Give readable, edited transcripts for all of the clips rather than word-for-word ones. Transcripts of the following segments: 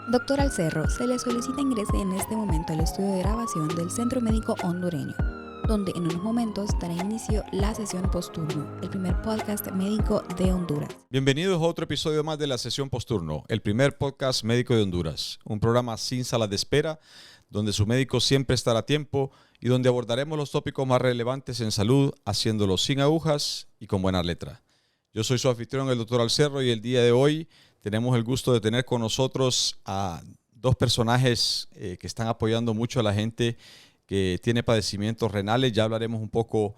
Doctor Alcerro, se le solicita ingrese en este momento al estudio de grabación del Centro Médico Hondureño, donde en unos momentos dará inicio la sesión posturno, el primer podcast médico de Honduras. Bienvenidos a otro episodio más de la sesión posturno, el primer podcast médico de Honduras, un programa sin salas de espera, donde su médico siempre estará a tiempo y donde abordaremos los tópicos más relevantes en salud, haciéndolo sin agujas y con buena letra. Yo soy su anfitrión, el doctor Alcerro, y el día de hoy tenemos el gusto de tener con nosotros a dos personajes que están apoyando mucho a la gente que tiene padecimientos renales. Ya hablaremos un poco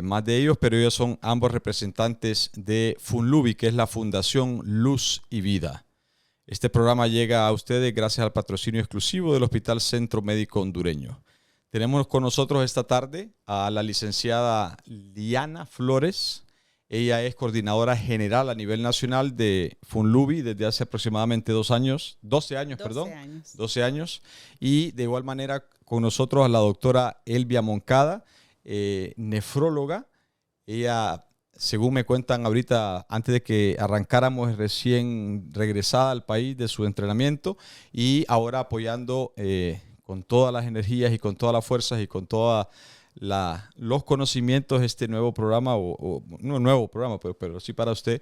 más de ellos, pero ellos son ambos representantes de FUNLUVI, que es la Fundación Luz y Vida. Este programa llega a ustedes gracias al patrocinio exclusivo del Hospital Centro Médico Hondureño. Tenemos con nosotros esta tarde a la licenciada Liana Flores. Ella es coordinadora general a nivel nacional de FUNLUVI desde hace aproximadamente 12 años. 12 años. Y de igual manera con nosotros a la doctora Elvia Moncada, nefróloga. Ella, según me cuentan ahorita, antes de que arrancáramos, es recién regresada al país de su entrenamiento y ahora apoyando con todas las energías y con todas las fuerzas y con toda los conocimientos este nuevo programa, no nuevo programa, pero sí para usted,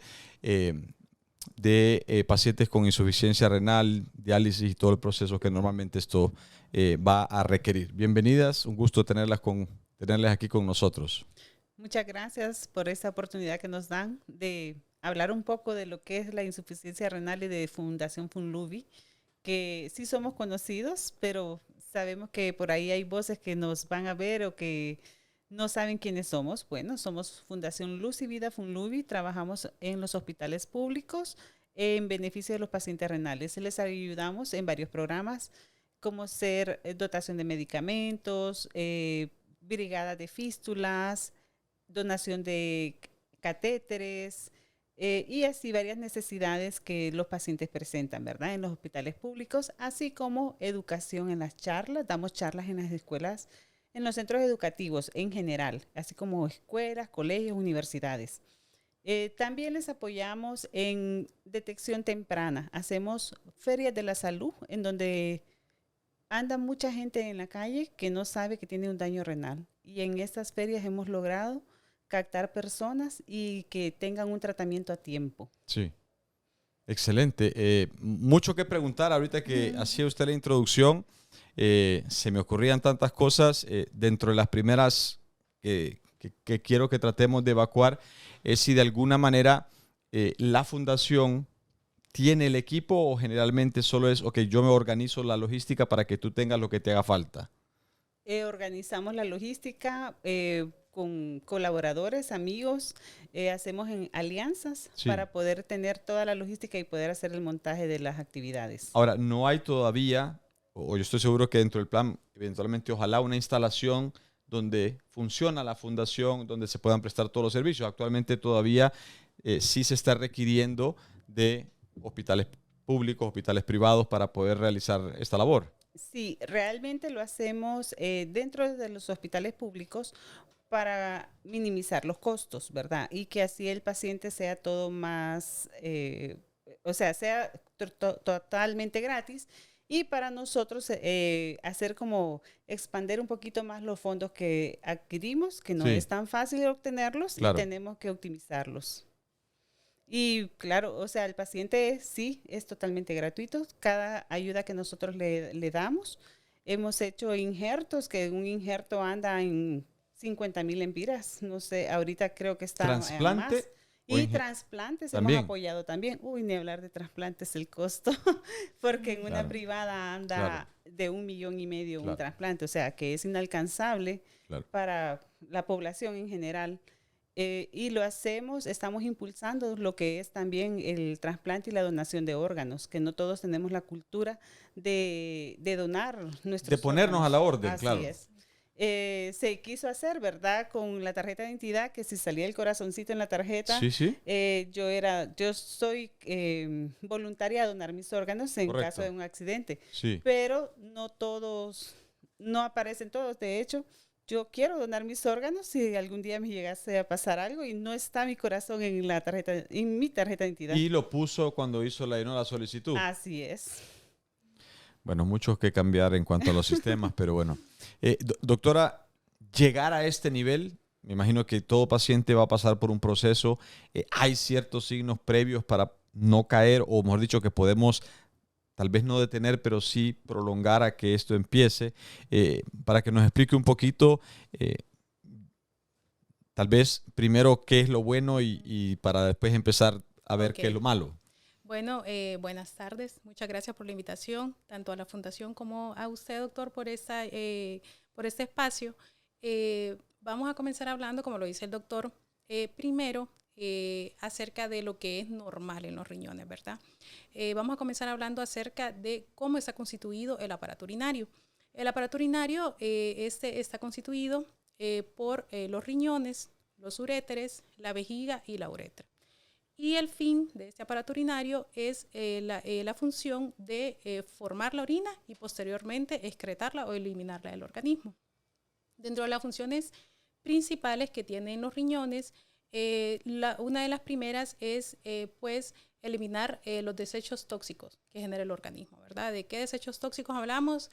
de pacientes con insuficiencia renal, diálisis y todo el proceso que normalmente esto va a requerir. Bienvenidas, un gusto tenerlas aquí con nosotros. Muchas gracias por esta oportunidad que nos dan de hablar un poco de lo que es la insuficiencia renal y de Fundación FUNLUVI, que sí somos conocidos, pero sabemos que por ahí hay voces que nos van a ver o que no saben quiénes somos. Bueno, somos Fundación Luz y Vida FUNLUVI, trabajamos en los hospitales públicos en beneficio de los pacientes renales. Les ayudamos en varios programas, como ser dotación de medicamentos, brigada de fístulas, donación de catéteres, y así varias necesidades que los pacientes presentan, ¿verdad? En los hospitales públicos, así como educación en las charlas. Damos charlas en las escuelas, en los centros educativos en general, así como escuelas, colegios, universidades. También les apoyamos en detección temprana. Hacemos ferias de la salud en donde anda mucha gente en la calle que no sabe que tiene un daño renal. Y en estas ferias hemos logrado captar personas y que tengan un tratamiento a tiempo. Sí, excelente. Mucho que preguntar ahorita que hacía usted la introducción. Se me ocurrían tantas cosas. Dentro de las primeras que quiero que tratemos de evacuar es si de alguna manera la fundación tiene el equipo o generalmente solo es, ok, yo me organizo la logística para que tú tengas lo que te haga falta. Organizamos la logística con colaboradores, amigos, hacemos alianzas para poder tener toda la logística y poder hacer el montaje de las actividades. Ahora, no hay todavía, o yo estoy seguro que dentro del plan, eventualmente, ojalá una instalación donde funciona la fundación, donde se puedan prestar todos los servicios. Actualmente todavía sí se está requiriendo de hospitales públicos, hospitales privados para poder realizar esta labor. Sí, realmente lo hacemos dentro de los hospitales públicos para minimizar los costos, ¿verdad? Y que así el paciente sea todo más, sea totalmente gratis. Y para nosotros hacer como expandir un poquito más los fondos que adquirimos, que no es tan fácil obtenerlos, claro, y tenemos que optimizarlos. Y claro, o sea, el paciente sí es totalmente gratuito. Cada ayuda que nosotros le damos, hemos hecho injertos, que un injerto anda en 50,000 lempiras. No sé, ahorita creo que está ¿Trasplante? Más. Y trasplantes ¿También? Hemos apoyado también. Uy, ni hablar de trasplantes, el costo, porque en una privada anda de 1,5 millones un trasplante, o sea, que es inalcanzable para la población en general. Y lo hacemos, estamos impulsando lo que es también el trasplante y la donación de órganos, que no todos tenemos la cultura de donar nuestros de ponernos órganos. A la orden, Así claro. Es. Se quiso hacer, ¿verdad? Con la tarjeta de identidad, que si salía el corazoncito en la tarjeta, yo soy voluntaria a donar mis órganos en caso de un accidente. Sí. Pero no todos, no aparecen todos. De hecho, yo quiero donar mis órganos si algún día me llegase a pasar algo y no está mi corazón en mi tarjeta de identidad. Y lo puso cuando llenó la solicitud. Así es. Bueno, mucho que cambiar en cuanto a los sistemas, pero bueno. Doctora, llegar a este nivel, me imagino que todo paciente va a pasar por un proceso. ¿Hay ciertos signos previos para no caer, o mejor dicho, que podemos tal vez no detener, pero sí prolongar a que esto empiece? Para que nos explique un poquito, tal vez primero qué es lo bueno y para después empezar a ver qué es lo malo. Bueno, buenas tardes. Muchas gracias por la invitación, tanto a la Fundación como a usted, doctor, por este espacio. Vamos a comenzar hablando, como lo dice el doctor, primero acerca de lo que es normal en los riñones, ¿verdad? Vamos a comenzar hablando acerca de cómo está constituido el aparato urinario. El aparato urinario está constituido por los riñones, los uréteres, la vejiga y la uretra. Y el fin de este aparato urinario es la función de formar la orina y posteriormente excretarla o eliminarla del organismo. Dentro de las funciones principales que tienen los riñones, una de las primeras es pues eliminar los desechos tóxicos que genera el organismo, ¿verdad? ¿De qué desechos tóxicos hablamos?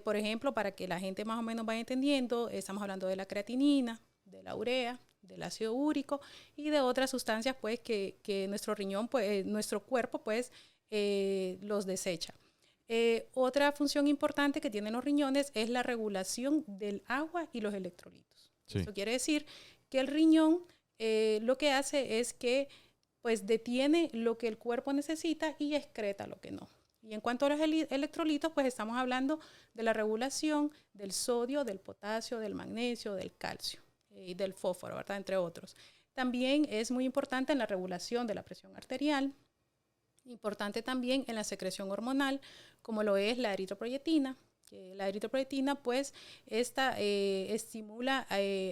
Por ejemplo, para que la gente más o menos vaya entendiendo, estamos hablando de la creatinina, de la urea, del ácido úrico y de otras sustancias pues que nuestro riñón, pues, nuestro cuerpo pues los desecha. Otra función importante que tienen los riñones es la regulación del agua y los electrolitos. Sí. Eso quiere decir que el riñón lo que hace es que pues detiene lo que el cuerpo necesita y excreta lo que no. Y en cuanto a los electrolitos, pues estamos hablando de la regulación del sodio, del potasio, del magnesio, del calcio y del fósforo, ¿verdad? Entre otros. También es muy importante en la regulación de la presión arterial, importante también en la secreción hormonal, como lo es la eritropoyetina. La eritropoyetina, pues, esta estimula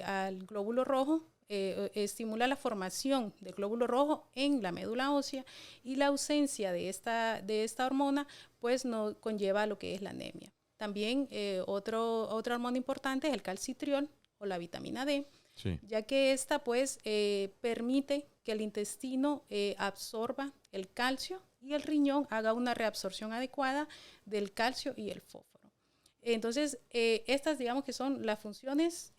al glóbulo rojo, estimula la formación del glóbulo rojo en la médula ósea, y la ausencia de esta hormona, pues, no conlleva lo que es la anemia. También otra hormona importante es el calcitriol o la vitamina D, sí, ya que esta pues permite que el intestino absorba el calcio y el riñón haga una reabsorción adecuada del calcio y el fósforo. Entonces, estas digamos que son las funciones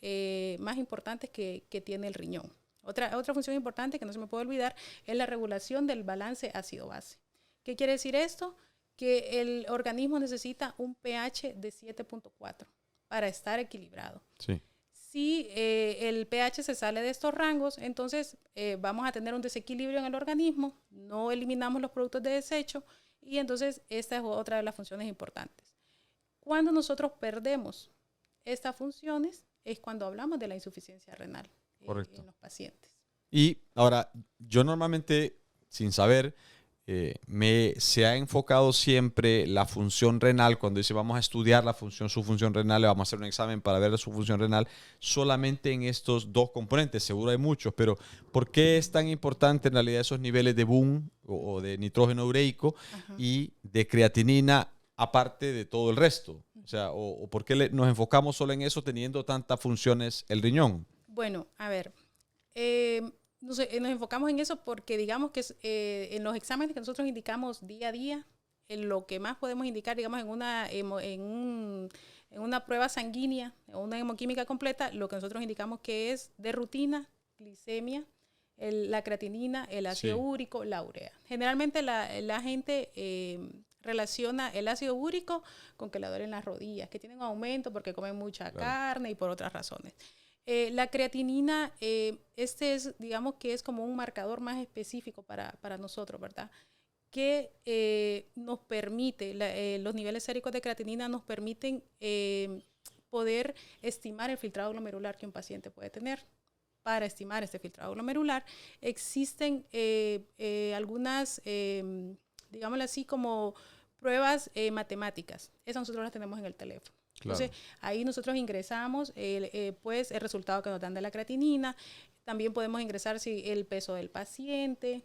más importantes que tiene el riñón. Otra función importante que no se me puede olvidar es la regulación del balance ácido-base. ¿Qué quiere decir esto? Que el organismo necesita un pH de 7.4 para estar equilibrado. Sí. Si el pH se sale de estos rangos, entonces vamos a tener un desequilibrio en el organismo, no eliminamos los productos de desecho y entonces esta es otra de las funciones importantes. Cuando nosotros perdemos estas funciones es cuando hablamos de la insuficiencia renal en los pacientes. Y ahora, yo normalmente, sin saber, se ha enfocado siempre la función renal, cuando dice vamos a estudiar su función renal, le vamos a hacer un examen para ver su función renal, solamente en estos dos componentes. Seguro hay muchos, pero ¿por qué es tan importante en realidad esos niveles de BUN o de nitrógeno ureico y de creatinina aparte de todo el resto? O sea, ¿o por qué nos enfocamos solo en eso teniendo tantas funciones el riñón? Bueno, a ver, nos enfocamos en eso porque digamos que en los exámenes que nosotros indicamos día a día, en lo que más podemos indicar, digamos, en una prueba sanguínea, en una hemoquímica completa, lo que nosotros indicamos que es de rutina, glicemia, la creatinina, el ácido úrico, la urea. Generalmente la gente relaciona el ácido úrico con que le duelen las rodillas, que tienen un aumento porque comen mucha carne y por otras razones. La creatinina, digamos que es como un marcador más específico para nosotros, ¿verdad? Que nos permite, los niveles séricos de creatinina nos permiten poder estimar el filtrado glomerular que un paciente puede tener. Para estimar este filtrado glomerular existen algunas, digámoslo así, como pruebas matemáticas. Esas nosotros las tenemos en el teléfono. Claro. Entonces, ahí nosotros ingresamos pues el resultado que nos dan de la creatinina. También podemos ingresar el peso del paciente,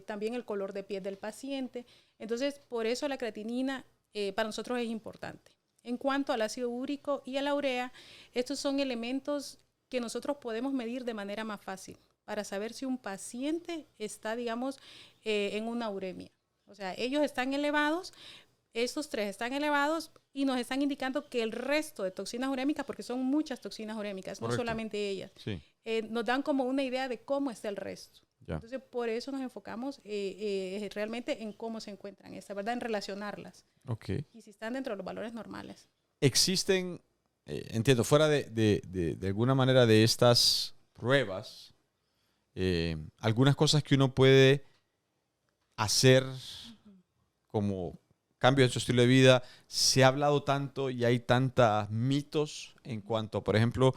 también el color de piel del paciente. Entonces, por eso la creatinina para nosotros es importante. En cuanto al ácido úrico y a la urea, estos son elementos que nosotros podemos medir de manera más fácil para saber si un paciente está, digamos, en una uremia. O sea, ellos están elevados estos 3 están elevados y nos están indicando que el resto de toxinas urémicas, porque son muchas toxinas urémicas, Correcto. no solamente ellas, Sí. nos dan como una idea de cómo está el resto. Ya. Entonces, por eso nos enfocamos realmente en cómo se encuentran estas, ¿verdad? En relacionarlas. Ok. Y si están dentro de los valores normales. Existen, entiendo, fuera de alguna manera de estas pruebas, algunas cosas que uno puede hacer como cambio en su estilo de vida. Se ha hablado tanto y hay tantos mitos en cuanto a, por ejemplo,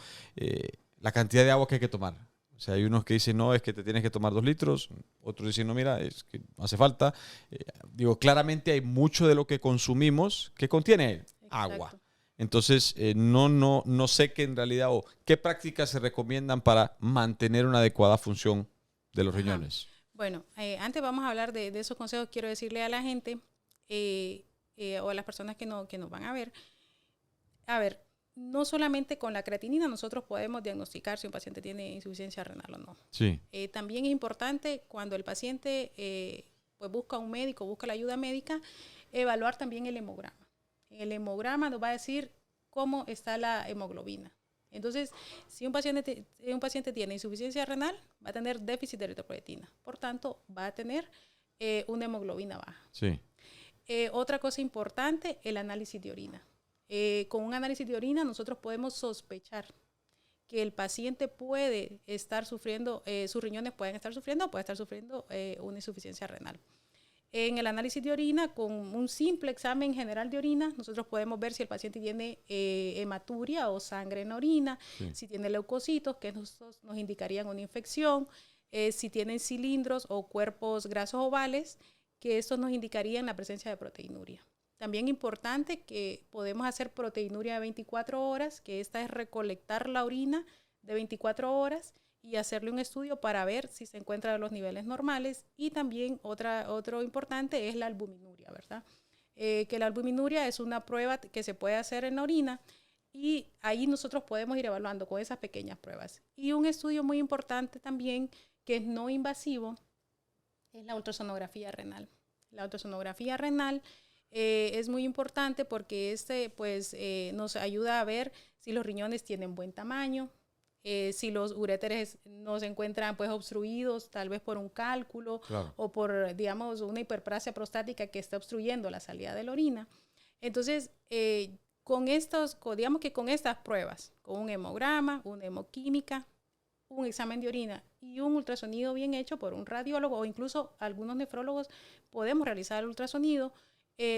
la cantidad de agua que hay que tomar. O sea, hay unos que dicen, no, es que te tienes que tomar 2 litros. Otros dicen, no, mira, es que no hace falta. Digo, claramente hay mucho de lo que consumimos que contiene agua. Exacto. Entonces, no sé qué en realidad o qué prácticas se recomiendan para mantener una adecuada función de los riñones. Bueno, antes vamos a hablar de esos consejos. Quiero decirle a la gente o a las personas que nos van a ver, no solamente con la creatinina nosotros podemos diagnosticar si un paciente tiene insuficiencia renal o no. Sí. También es importante cuando el paciente pues busca un médico, busca la ayuda médica, evaluar también el hemograma. El hemograma nos va a decir cómo está la hemoglobina. Entonces, si un paciente tiene insuficiencia renal, va a tener déficit de eritropoyetina. Por tanto, va a tener una hemoglobina baja. Sí. Otra cosa importante, el análisis de orina. Con un análisis de orina nosotros podemos sospechar que el paciente puede estar sufriendo, sus riñones pueden estar sufriendo o puede estar sufriendo una insuficiencia renal. En el análisis de orina, con un simple examen general de orina, nosotros podemos ver si el paciente tiene hematuria o sangre en la orina, Sí. si tiene leucocitos, que nos indicarían una infección, si tienen cilindros o cuerpos grasos ovales, que estos nos indicarían la presencia de proteinuria. También importante que podemos hacer proteinuria de 24 horas, que esta es recolectar la orina de 24 horas y hacerle un estudio para ver si se encuentra en los niveles normales. Y también otro importante es la albuminuria, ¿verdad? Que la albuminuria es una prueba que se puede hacer en la orina y ahí nosotros podemos ir evaluando con esas pequeñas pruebas. Y un estudio muy importante también, que es no invasivo, es la ultrasonografía renal. La ultrasonografía renal es muy importante porque nos ayuda a ver si los riñones tienen buen tamaño, si los uréteres no se encuentran pues obstruidos, tal vez por un cálculo, Claro. o por, digamos, una hiperplasia prostática que está obstruyendo la salida de la orina. Entonces, digamos que con estas pruebas, con un hemograma, una hemoquímica, un examen de orina y un ultrasonido bien hecho por un radiólogo o incluso algunos nefrólogos podemos realizar el ultrasonido,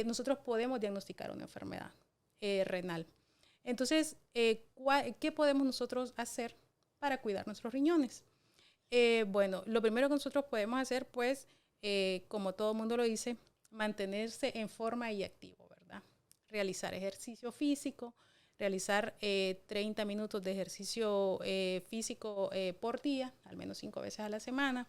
nosotros podemos diagnosticar una enfermedad renal. Entonces, ¿qué podemos nosotros hacer para cuidar nuestros riñones? Bueno, lo primero que nosotros podemos hacer, pues, como todo el mundo lo dice, mantenerse en forma y activo, ¿verdad? Realizar ejercicio físico, realizar 30 minutos de ejercicio físico por día, al menos 5 veces a la semana.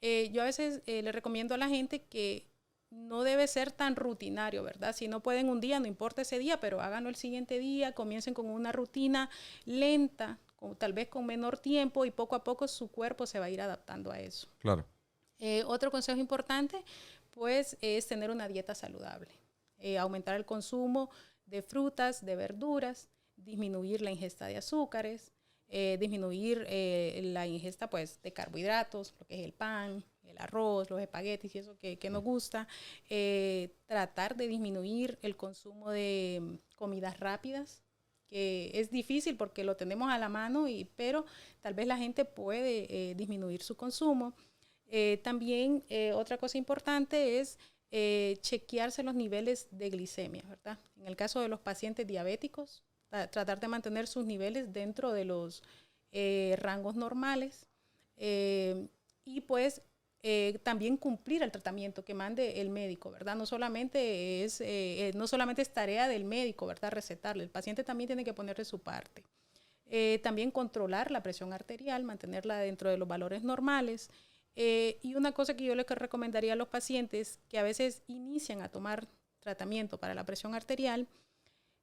Yo a veces le recomiendo a la gente que no debe ser tan rutinario, ¿verdad? Si no pueden un día, no importa ese día, pero háganlo el siguiente día, comiencen con una rutina lenta, tal vez con menor tiempo y poco a poco su cuerpo se va a ir adaptando a eso. Claro. Otro consejo importante, pues, es tener una dieta saludable. Aumentar el consumo de frutas, de verduras, disminuir la ingesta de azúcares, disminuir la ingesta pues, de carbohidratos, lo que es el pan, el arroz, los espaguetis y eso que nos gusta. Tratar de disminuir el consumo de comidas rápidas, que es difícil porque lo tenemos a la mano, pero tal vez la gente puede disminuir su consumo. También otra cosa importante es chequearse los niveles de glicemia, ¿verdad? En el caso de los pacientes diabéticos, tratar de mantener sus niveles dentro de los rangos normales y pues también cumplir el tratamiento que mande el médico, ¿verdad? No solamente es tarea del médico, ¿verdad? Recetarle, el paciente también tiene que poner de su parte. También controlar la presión arterial, mantenerla dentro de los valores normales. Y una cosa que yo les recomendaría a los pacientes que a veces inician a tomar tratamiento para la presión arterial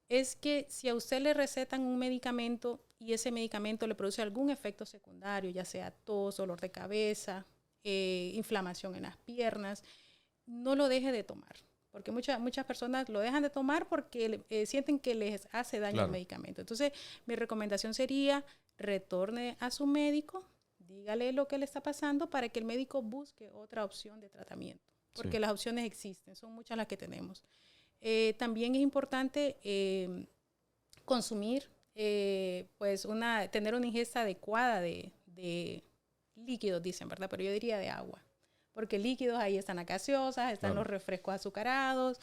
es que si a usted le recetan un medicamento y ese medicamento le produce algún efecto secundario, ya sea tos, dolor de cabeza, inflamación en las piernas, no lo deje de tomar. porque muchas personas lo dejan de tomar porque sienten que les hace daño el medicamento. Entonces, mi recomendación sería retorne a su médico, dígale lo que le está pasando para que el médico busque otra opción de tratamiento, porque las opciones existen, son muchas las que tenemos. También es importante consumir, tener una ingesta adecuada de líquidos, dicen, ¿verdad? Pero yo diría de agua, porque líquidos ahí están las gaseosas, están los refrescos azucarados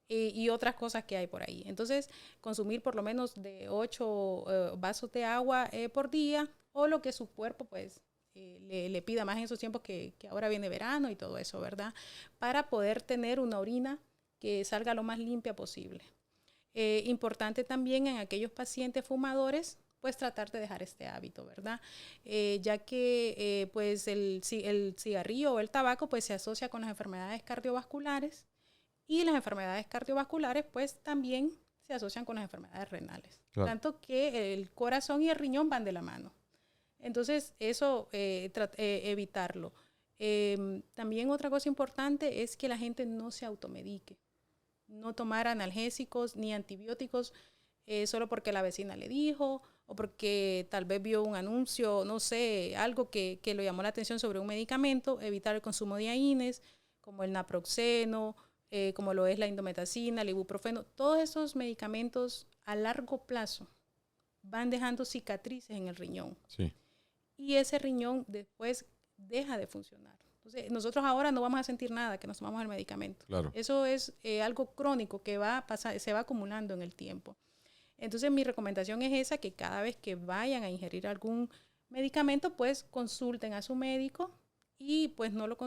y otras cosas que hay por ahí. Entonces, consumir por lo menos de 8 vasos de agua por día, o lo que su cuerpo pues le pida más en esos tiempos que ahora viene verano y todo eso, ¿verdad? Para poder tener una orina que salga lo más limpia posible. Importante también en aquellos pacientes fumadores, pues tratar de dejar este hábito, ¿verdad? Ya que pues el cigarrillo o el tabaco pues se asocia con las enfermedades cardiovasculares, y las enfermedades cardiovasculares pues también se asocian con las enfermedades renales. Claro. Tanto que el corazón y el riñón van de la mano. Entonces eso evitarlo. También otra cosa importante es que la gente no se automedique. No tomar analgésicos ni antibióticos solo porque la vecina le dijo o porque tal vez vio un anuncio, no sé, algo que le llamó la atención sobre un medicamento. Evitar el consumo de AINES, como el naproxeno, como lo es la indometacina, el ibuprofeno. Todos esos medicamentos a largo plazo van dejando cicatrices en el riñón. Sí. Y ese riñón después deja de funcionar. Entonces, nosotros ahora no vamos a sentir nada que nos tomamos el medicamento. Claro. Eso es algo crónico que va a pasar, se va acumulando en el tiempo. Entonces, mi recomendación es esa, que cada vez que vayan a ingerir algún medicamento, pues consulten a su médico y pues no lo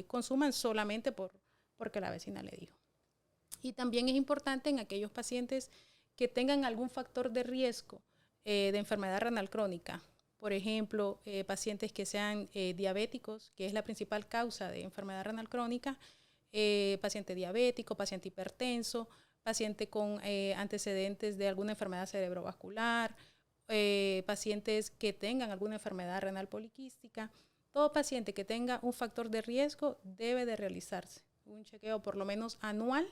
consuman solamente porque la vecina le dijo. Y también es importante en aquellos pacientes que tengan algún factor de riesgo de enfermedad renal crónica. Por ejemplo, pacientes que sean diabéticos, que es la principal causa de enfermedad renal crónica, paciente diabético, paciente hipertenso, paciente con antecedentes de alguna enfermedad cerebrovascular, pacientes que tengan alguna enfermedad renal poliquística. Todo paciente que tenga un factor de riesgo debe de realizarse un chequeo por lo menos anual,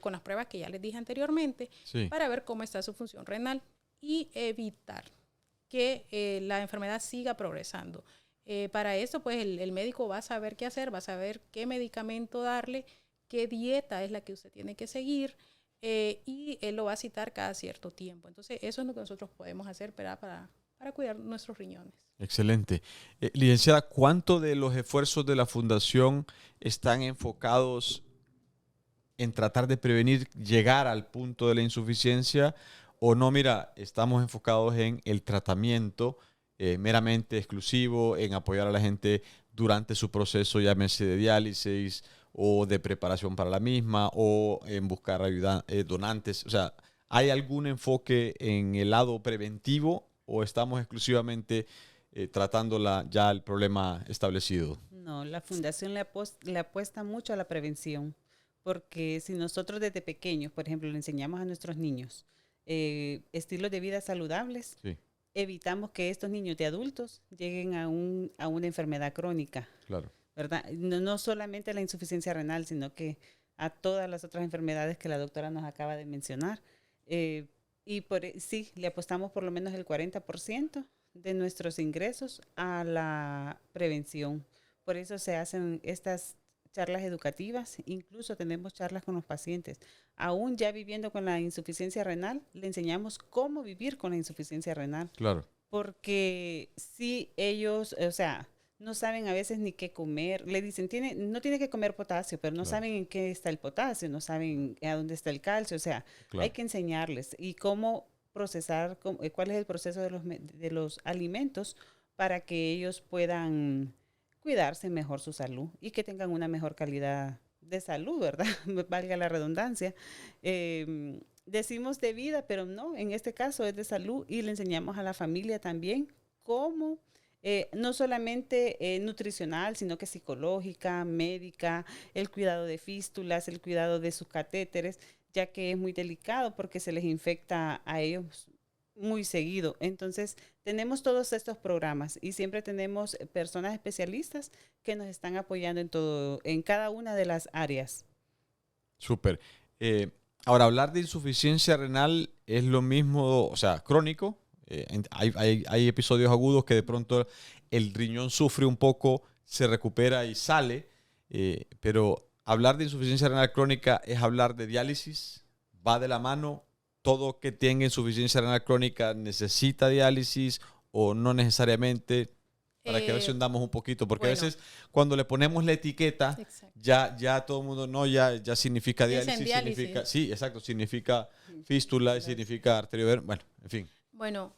con las pruebas que ya les dije anteriormente, para ver cómo está su función renal y evitar que la enfermedad siga progresando. Para eso, pues, el médico va a saber qué hacer, va a saber qué medicamento darle, qué dieta es la que usted tiene que seguir, y él lo va a citar cada cierto tiempo. Entonces, eso es lo que nosotros podemos hacer para cuidar nuestros riñones. Excelente. Licenciada, ¿cuánto de los esfuerzos de la Fundación están enfocados en tratar de prevenir llegar al punto de la insuficiencia? O no, mira, estamos enfocados en el tratamiento meramente exclusivo, en apoyar a la gente durante su proceso, llámese de diálisis o de preparación para la misma, o en buscar donantes. O sea, ¿hay algún enfoque en el lado preventivo o estamos exclusivamente tratando ya el problema establecido? No, la Fundación le apuesta mucho a la prevención, porque si nosotros desde pequeños, por ejemplo, le enseñamos a nuestros niños estilos de vida saludables, evitamos que estos niños de adultos lleguen a una enfermedad crónica. Claro. ¿Verdad? No solamente a la insuficiencia renal, sino que a todas las otras enfermedades que la doctora nos acaba de mencionar. Sí, le apostamos por lo menos el 40% de nuestros ingresos a la prevención. Por eso se hacen estas charlas educativas, incluso tenemos charlas con los pacientes. Aún ya viviendo con la insuficiencia renal, le enseñamos cómo vivir con la insuficiencia renal. Claro. Porque si ellos, no saben a veces ni qué comer, le dicen, no tiene que comer potasio, pero no saben en qué está el potasio, no saben a dónde está el calcio, hay que enseñarles y cómo procesar, cuál es el proceso de los alimentos para que ellos puedan cuidarse mejor su salud y que tengan una mejor calidad de salud, ¿verdad? Valga la redundancia. Decimos de vida, pero no, en este caso es de salud, y le enseñamos a la familia también cómo, no solamente nutricional, sino que psicológica, médica, el cuidado de fístulas, el cuidado de sus catéteres, ya que es muy delicado porque se les infecta a ellos muy seguido. Entonces, tenemos todos estos programas y siempre tenemos personas especialistas que nos están apoyando en cada una de las áreas. Súper. Ahora, hablar de insuficiencia renal es lo mismo, o sea, crónico. Hay episodios agudos que de pronto el riñón sufre un poco, se recupera y sale, pero hablar de insuficiencia renal crónica es hablar de diálisis, va de la mano. Todo que tenga insuficiencia renal crónica necesita diálisis o no necesariamente, para que a ver si andamos un poquito, porque bueno, a veces cuando le ponemos la etiqueta, exacto. ya todo el mundo, no, ya significa Piensa en diálisis, significa, sí, exacto, significa fístula, significa arteriover, bueno, en fin. Bueno,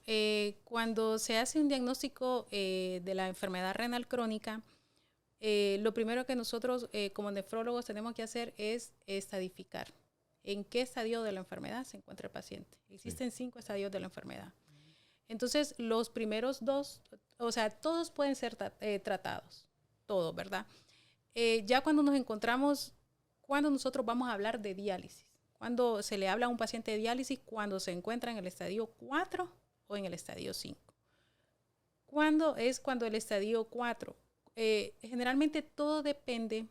cuando se hace un diagnóstico de la enfermedad renal crónica, lo primero que nosotros como nefrólogos tenemos que hacer es estadificar en qué estadio de la enfermedad se encuentra el paciente. Existen 5 estadios de la enfermedad. Entonces, los primeros 2, o sea, todos pueden ser tratados, todos, ¿verdad? Ya cuando nos encontramos, cuando nosotros vamos a hablar de diálisis, cuando se le habla a un paciente de diálisis, cuando se encuentra en el estadio 4 o en el estadio 5. ¿Cuándo es cuando el estadio 4? Generalmente todo depende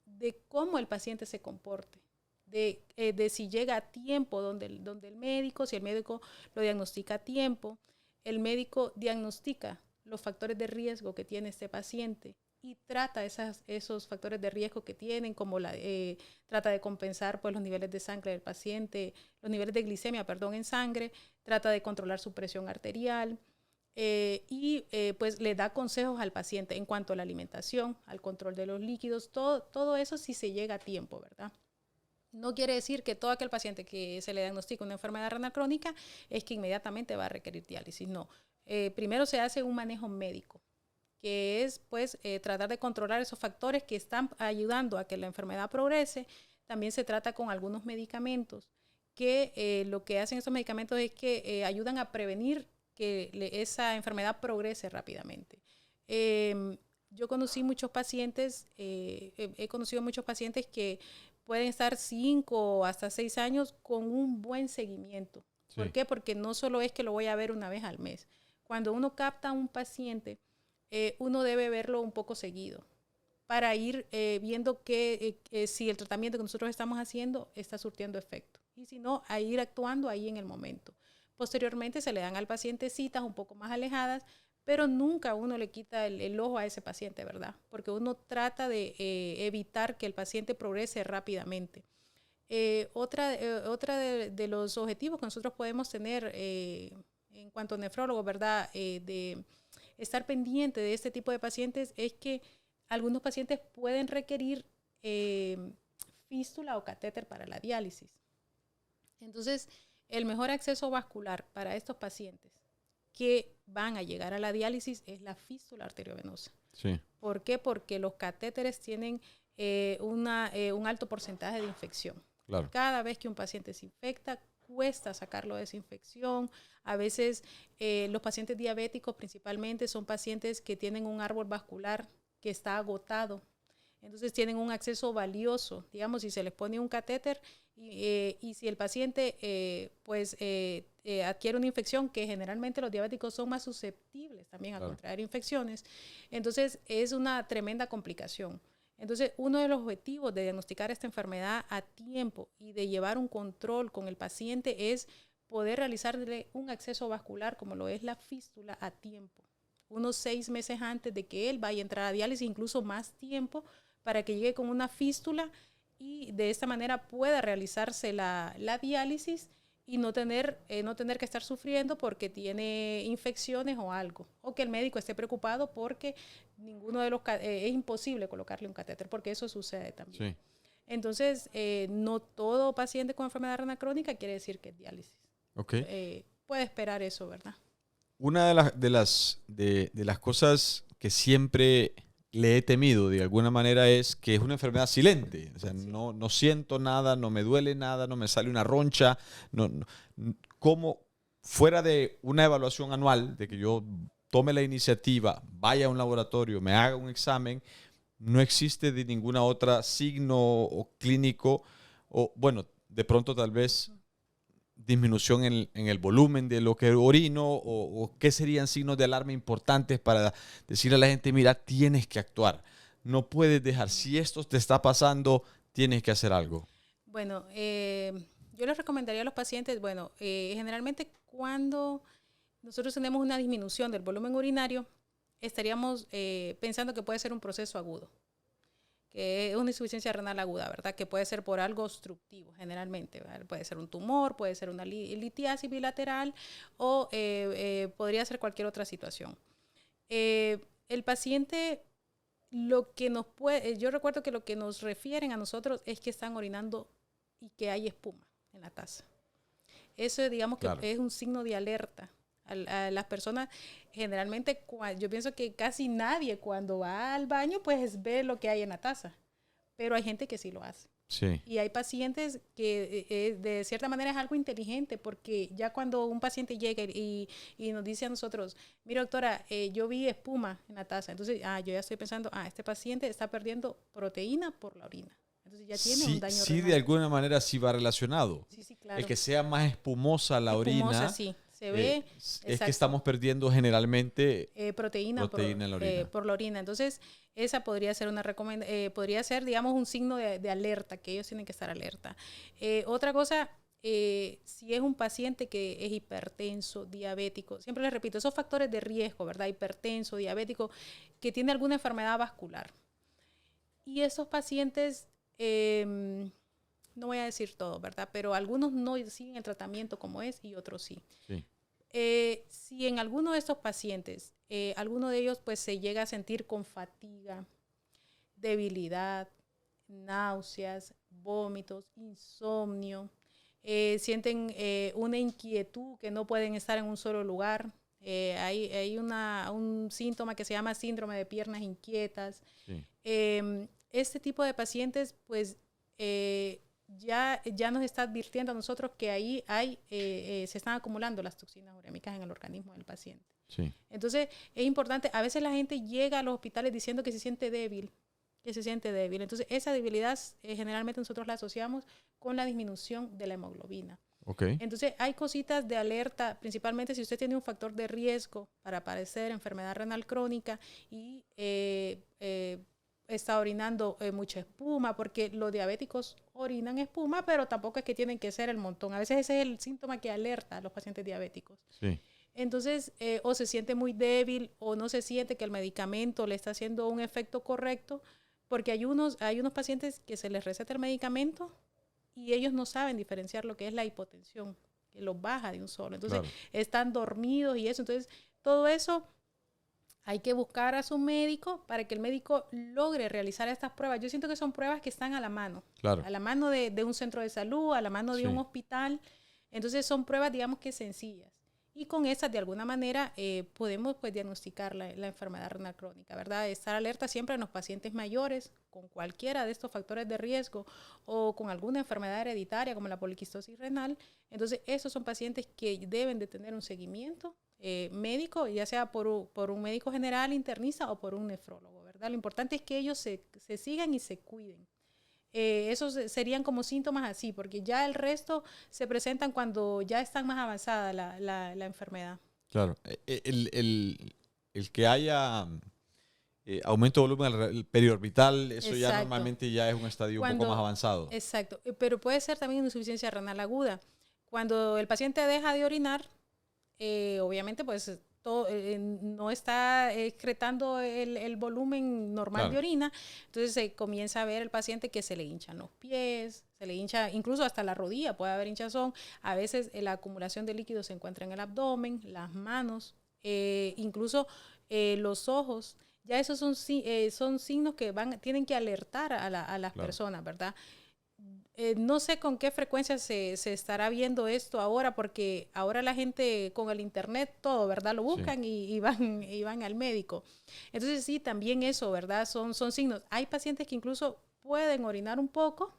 de cómo el paciente se comporte, de si llega a tiempo donde el médico, si el médico lo diagnostica a tiempo, el médico diagnostica los factores de riesgo que tiene este paciente y trata esos factores de riesgo que tienen, como trata de compensar pues, los niveles de sangre del paciente, los niveles de glicemia, en sangre, trata de controlar su presión arterial pues le da consejos al paciente en cuanto a la alimentación, al control de los líquidos, todo eso si se llega a tiempo, ¿verdad? No quiere decir que todo aquel paciente que se le diagnostica una enfermedad renal crónica es que inmediatamente va a requerir diálisis, no. Primero se hace un manejo médico, que es pues tratar de controlar esos factores que están ayudando a que la enfermedad progrese. También se trata con algunos medicamentos que lo que hacen estos medicamentos es que ayudan a prevenir que esa enfermedad progrese rápidamente. Yo conocí muchos pacientes, he conocido muchos pacientes que pueden estar 5 o hasta 6 años con un buen seguimiento. Sí. ¿Por qué? Porque no solo es que lo voy a ver una vez al mes. Cuando uno capta a un paciente, uno debe verlo un poco seguido para ir viendo si el tratamiento que nosotros estamos haciendo está surtiendo efecto. Y si no, a ir actuando ahí en el momento. Posteriormente se le dan al paciente citas un poco más alejadas, pero nunca uno le quita el ojo a ese paciente, ¿verdad? Porque uno trata de evitar que el paciente progrese rápidamente. Otra de los objetivos que nosotros podemos tener en cuanto a nefrólogos, ¿verdad? De estar pendiente de este tipo de pacientes es que algunos pacientes pueden requerir fístula o catéter para la diálisis. Entonces, el mejor acceso vascular para estos pacientes que van a llegar a la diálisis es la fístula arteriovenosa. Sí. ¿Por qué? Porque los catéteres tienen un alto porcentaje de infección. Claro. Cada vez que un paciente se infecta, cuesta sacarlo de esa infección. A veces los pacientes diabéticos principalmente son pacientes que tienen un árbol vascular que está agotado. Entonces tienen un acceso valioso. Digamos, si se les pone un catéter y si el paciente adquiere una infección, que generalmente los diabéticos son más susceptibles también a contraer infecciones, entonces es una tremenda complicación. Entonces, uno de los objetivos de diagnosticar esta enfermedad a tiempo y de llevar un control con el paciente es poder realizarle un acceso vascular, como lo es la fístula, a tiempo. Unos 6 meses antes de que él vaya a entrar a diálisis, incluso más tiempo, para que llegue con una fístula y de esta manera pueda realizarse la diálisis y no tener que estar sufriendo porque tiene infecciones o algo, o que el médico esté preocupado porque es imposible colocarle un catéter, porque eso sucede también. Sí. Entonces, no todo paciente con enfermedad renal crónica quiere decir que es diálisis. Okay. Puede esperar eso, ¿verdad? Una de las cosas que siempre le he temido de alguna manera es que es una enfermedad silente. O sea, sí. no siento nada, no me duele nada, no me sale una roncha. Como fuera de una evaluación anual, de que yo tome la iniciativa, vaya a un laboratorio, me haga un examen, no existe de ninguna otra signo o clínico, o bueno, de pronto tal vez disminución en el volumen de lo que orino o qué serían signos de alarma importantes para decirle a la gente, mira, tienes que actuar. No puedes dejar, si esto te está pasando, tienes que hacer algo. Bueno, yo les recomendaría a los pacientes, generalmente cuando nosotros tenemos una disminución del volumen urinario, estaríamos pensando que puede ser un proceso agudo, que es una insuficiencia renal aguda, ¿verdad? Que puede ser por algo obstructivo, generalmente, ¿verdad? Puede ser un tumor, puede ser una litiasis bilateral o podría ser cualquier otra situación. El paciente, yo recuerdo que lo que nos refieren a nosotros es que están orinando y que hay espuma en la taza. Eso, digamos, que es un signo de alerta. A las personas, generalmente, yo pienso que casi nadie cuando va al baño, pues ve lo que hay en la taza. Pero hay gente que sí lo hace. Sí. Y hay pacientes que de cierta manera es algo inteligente, porque ya cuando un paciente llega y nos dice a nosotros, mira doctora, yo vi espuma en la taza, entonces yo ya estoy pensando, este paciente está perdiendo proteína por la orina. Entonces ya tiene un daño renal. Sí, de alguna manera sí va relacionado. Sí, claro. El que sea más espumosa la orina. Sí, se ve. Es que estamos perdiendo generalmente proteína en la orina. Por la orina. Entonces, esa podría ser podría ser, digamos, un signo de alerta, que ellos tienen que estar alerta. Otra cosa, si es un paciente que es hipertenso, diabético, siempre les repito, esos factores de riesgo, ¿verdad? Hipertenso, diabético, que tiene alguna enfermedad vascular. Y esos pacientes, no voy a decir todo, ¿verdad? Pero algunos no siguen el tratamiento como es y otros sí. Sí. Si en alguno de estos pacientes, alguno de ellos pues se llega a sentir con fatiga, debilidad, náuseas, vómitos, insomnio, sienten una inquietud que no pueden estar en un solo lugar, hay un síntoma que se llama síndrome de piernas inquietas. Sí. Este tipo de pacientes pues ya nos está advirtiendo a nosotros que ahí se están acumulando las toxinas urémicas en el organismo del paciente. Sí. Entonces, es importante, a veces la gente llega a los hospitales diciendo que se siente débil. Entonces, esa debilidad generalmente nosotros la asociamos con la disminución de la hemoglobina. Okay. Entonces, hay cositas de alerta, principalmente si usted tiene un factor de riesgo para padecer enfermedad renal crónica y está orinando mucha espuma, porque los diabéticos orinan espuma, pero tampoco es que tienen que ser el montón. A veces ese es el síntoma que alerta a los pacientes diabéticos. Sí. Entonces, o se siente muy débil o no se siente que el medicamento le está haciendo un efecto correcto, porque hay unos pacientes que se les receta el medicamento y ellos no saben diferenciar lo que es la hipotensión, que los baja de un solo. Entonces, están dormidos y eso. Entonces, todo eso hay que buscar a su médico para que el médico logre realizar estas pruebas. Yo siento que son pruebas que están a la mano. Claro. A la mano de un centro de salud, a la mano de un hospital. Entonces, son pruebas, digamos que sencillas. Y con esas, de alguna manera, podemos pues diagnosticar la enfermedad renal crónica, ¿verdad? Estar alerta siempre en los pacientes mayores con cualquiera de estos factores de riesgo o con alguna enfermedad hereditaria como la poliquistosis renal. Entonces, esos son pacientes que deben de tener un seguimiento médico, ya sea por un médico general, internista o por un nefrólogo, ¿verdad? Lo importante es que ellos se sigan y se cuiden. Esos serían como síntomas así, porque ya el resto se presentan cuando ya están más avanzada la enfermedad. Claro. El que haya aumento de volumen periorbital, eso ya normalmente ya es un estadio un poco más avanzado. Exacto, pero puede ser también una insuficiencia renal aguda. Cuando el paciente deja de orinar, obviamente pues no está excretando el volumen normal de orina, entonces se comienza a ver el paciente que se le hinchan los pies, se le hincha incluso hasta la rodilla, puede haber hinchazón, a veces la acumulación de líquidos se encuentra en el abdomen, las manos, incluso los ojos. Ya esos son signos que tienen que alertar a las personas, ¿verdad? No sé con qué frecuencia se estará viendo esto ahora, porque ahora la gente con el internet todo, ¿verdad? Lo buscan y van al médico. Entonces sí, también eso, ¿verdad? Son signos. Hay pacientes que incluso pueden orinar un poco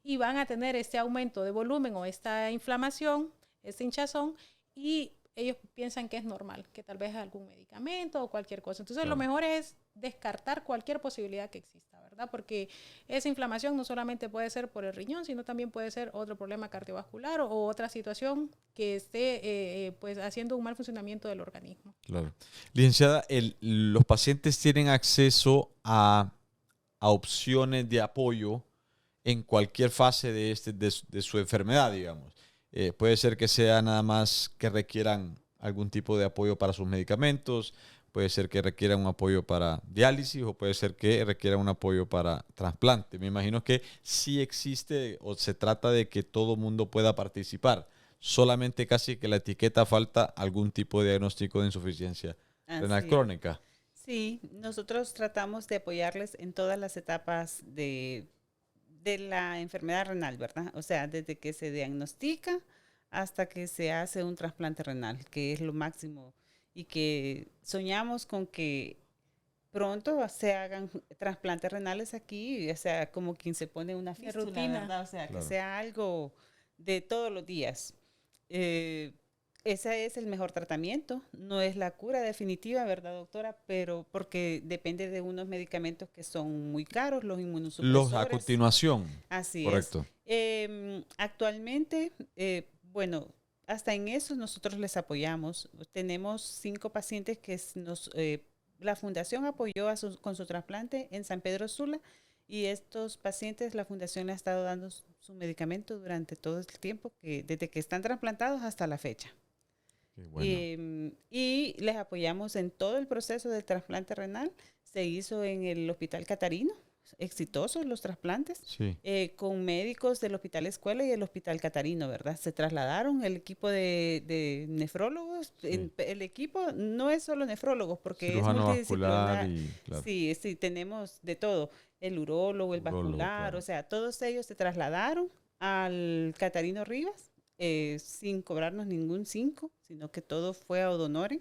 y van a tener este aumento de volumen o esta inflamación, este hinchazón, y ellos piensan que es normal, que tal vez es algún medicamento o cualquier cosa. Entonces lo mejor es descartar cualquier posibilidad que exista, ¿verdad? Porque esa inflamación no solamente puede ser por el riñón, sino también puede ser otro problema cardiovascular o otra situación que esté pues haciendo un mal funcionamiento del organismo. Claro. Licenciada, los pacientes tienen acceso a opciones de apoyo en cualquier fase de su enfermedad, digamos. Puede ser que sea nada más que requieran algún tipo de apoyo para sus medicamentos, puede ser que requieran un apoyo para diálisis o puede ser que requieran un apoyo para trasplante. Me imagino que sí existe o se trata de que todo mundo pueda participar. Solamente casi que la etiqueta falta algún tipo de diagnóstico de insuficiencia renal crónica. Sí, nosotros tratamos de apoyarles en todas las etapas de la enfermedad renal, ¿verdad? O sea, desde que se diagnostica hasta que se hace un trasplante renal, que es lo máximo, y que soñamos con que pronto se hagan trasplantes renales aquí, o sea, como quien se pone una fístula, rutina, ¿verdad? O sea, claro, que sea algo de todos los días. Ese es el mejor tratamiento, no es la cura definitiva, ¿verdad, doctora? Pero porque depende de unos medicamentos que son muy caros, los inmunosupresores. Los a continuación. Así Correcto. es. Actualmente, bueno, hasta en eso nosotros les apoyamos. Tenemos 5 pacientes que la fundación apoyó con su trasplante en San Pedro Sula, y estos pacientes la fundación le ha estado dando su medicamento durante todo el tiempo, desde que están trasplantados hasta la fecha. Qué bueno. Y les apoyamos en todo el proceso del trasplante renal. Se hizo en el Hospital Catarino, exitosos los trasplantes, Sí. con médicos del Hospital Escuela y el Hospital Catarino, ¿verdad? Se trasladaron el equipo de nefrólogos. Sí. El equipo no es solo nefrólogos, porque Cirujano es multidisciplinar. vascular y, claro. Sí, sí, tenemos de todo. El urólogo, el vascular, claro. o sea, todos ellos se trasladaron al Catarino Rivas, sin cobrarnos ningún 5, sino que todo fue a honorem,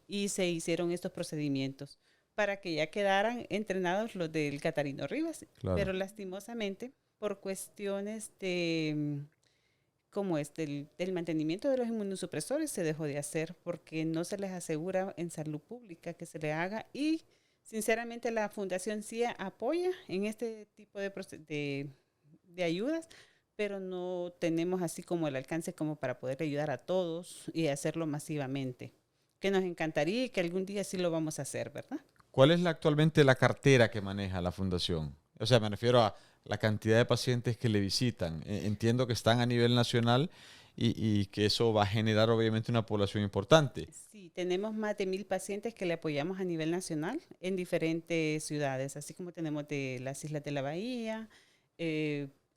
y se hicieron estos procedimientos para que ya quedaran entrenados los del Catarino Rivas. Claro. Pero lastimosamente, por cuestiones del mantenimiento de los inmunosupresores, se dejó de hacer porque no se les asegura en salud pública que se le haga, y sinceramente la fundación sí apoya en este tipo de ayudas, pero no tenemos así como el alcance como para poder ayudar a todos y hacerlo masivamente, que nos encantaría y que algún día sí lo vamos a hacer, ¿verdad? ¿Cuál es actualmente la cartera que maneja la fundación? O sea, me refiero a la cantidad de pacientes que le visitan. Entiendo que están a nivel nacional y que eso va a generar obviamente una población importante. Sí, tenemos más de 1,000 pacientes que le apoyamos a nivel nacional en diferentes ciudades, así como tenemos de las Islas de la Bahía,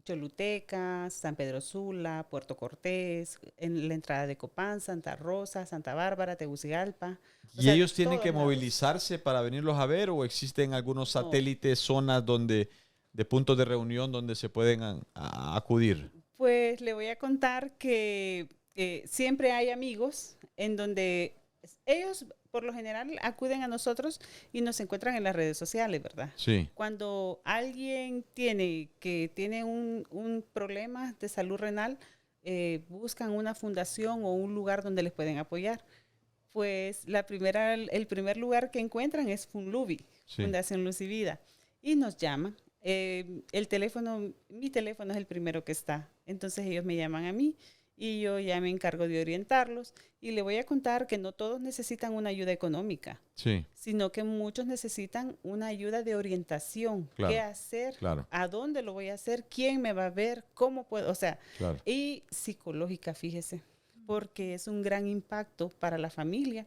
Choluteca, San Pedro Sula, Puerto Cortés, en la entrada de Copán, Santa Rosa, Santa Bárbara, Tegucigalpa. ¿Y ellos tienen que movilizarse para venirlos a ver o existen algunos satélites, zonas de puntos de reunión donde se pueden acudir? Pues le voy a contar que siempre hay amigos en donde ellos por lo general acuden a nosotros y nos encuentran en las redes sociales, ¿verdad? Sí. Cuando alguien tiene un problema de salud renal, buscan una fundación o un lugar donde les pueden apoyar. Pues el primer lugar que encuentran es FUNLUVI, sí. Fundación Luz y Vida, y nos llaman. Mi teléfono es el primero que está, entonces ellos me llaman a mí y yo ya me encargo de orientarlos, y le voy a contar que no todos necesitan una ayuda económica, sí, sino que muchos necesitan una ayuda de orientación, claro, qué hacer, claro, a dónde lo voy a hacer, quién me va a ver, cómo puedo, o sea, claro, y psicológica, fíjese, porque es un gran impacto para la familia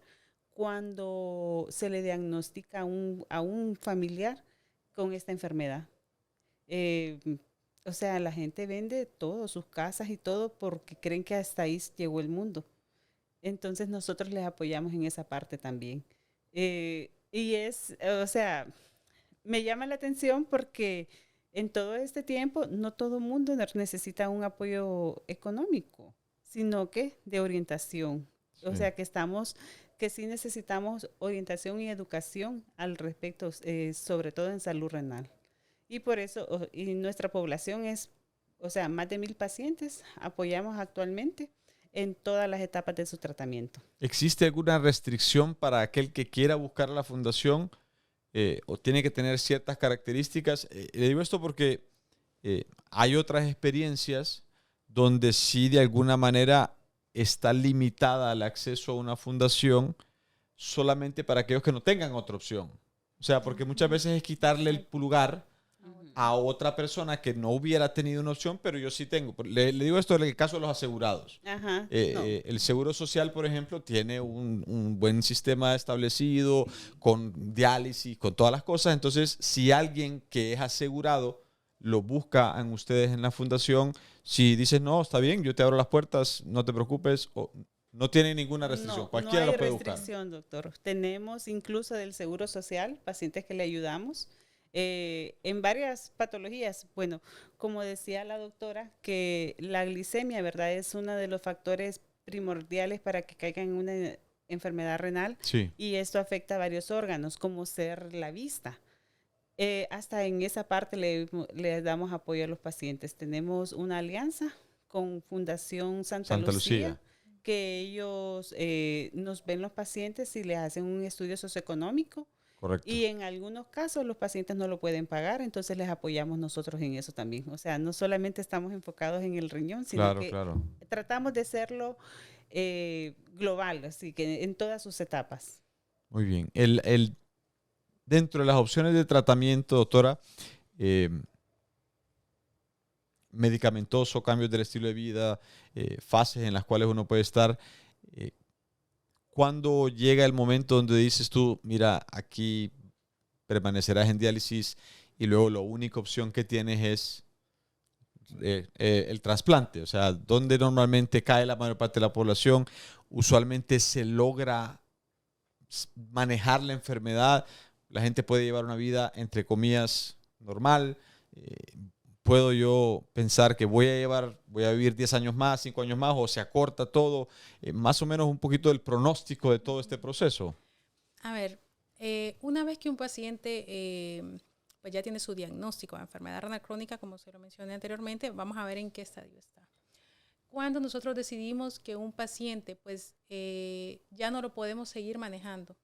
cuando se le diagnostica a un familiar con esta enfermedad. O sea, la gente vende todo, sus casas y todo, porque creen que hasta ahí llegó el mundo. Entonces nosotros les apoyamos en esa parte también. O sea, me llama la atención porque en todo este tiempo no todo el mundo necesita un apoyo económico, sino que de orientación. Sí. O sea, que sí necesitamos orientación y educación al respecto, sobre todo en salud renal. Y por eso, y nuestra población es, o sea, más de 1,000 pacientes apoyamos actualmente en todas las etapas de su tratamiento. ¿Existe alguna restricción para aquel que quiera buscar a la fundación o tiene que tener ciertas características. Le digo esto porque hay otras experiencias donde sí de alguna manera está limitada el acceso a una fundación solamente para aquellos que no tengan otra opción. O sea, porque muchas veces es quitarle el lugar a otra persona que no hubiera tenido una opción, pero yo sí tengo. Le digo esto en el caso de los asegurados. Ajá, no. El Seguro Social, por ejemplo, tiene un buen sistema establecido con diálisis, con todas las cosas. Entonces, si alguien que es asegurado lo busca en ustedes en la fundación, si dices, no, está bien, yo te abro las puertas, no te preocupes, no tiene ninguna restricción, cualquiera no hay lo puede buscar. restricción, doctor. Tenemos incluso del Seguro Social, pacientes que le ayudamos en varias patologías. Bueno, como decía la doctora, que la glicemia, ¿verdad? Es uno de los factores primordiales para que caigan en una enfermedad renal. Sí. Y esto afecta a varios órganos, como ser la vista. Hasta en esa parte le damos apoyo a los pacientes. Tenemos una alianza con Fundación Santa Lucía, que ellos nos ven los pacientes y les hacen un estudio socioeconómico. Correcto. Y en algunos casos los pacientes no lo pueden pagar, entonces les apoyamos nosotros en eso también. O sea, no solamente estamos enfocados en el riñón, sino que tratamos de hacerlo global, así que en todas sus etapas. Muy bien. Dentro de las opciones de tratamiento, doctora, medicamentoso, cambios del estilo de vida, fases en las cuales uno puede estar. ¿Cuándo llega el momento donde dices tú, mira, aquí permanecerás en diálisis y luego la única opción que tienes es el trasplante? O sea, ¿dónde normalmente cae la mayor parte de la población? Usualmente se logra manejar la enfermedad. La gente puede llevar una vida, entre comillas, normal. ¿Puedo yo pensar que voy a vivir 10 años más, 5 años más, o se acorta todo? Más o menos un poquito del pronóstico de todo este proceso. A ver, una vez que un paciente pues ya tiene su diagnóstico de enfermedad renal crónica, como se lo mencioné anteriormente, vamos a ver en qué estadio está. Cuando nosotros decidimos que un paciente pues ya no lo podemos seguir manejando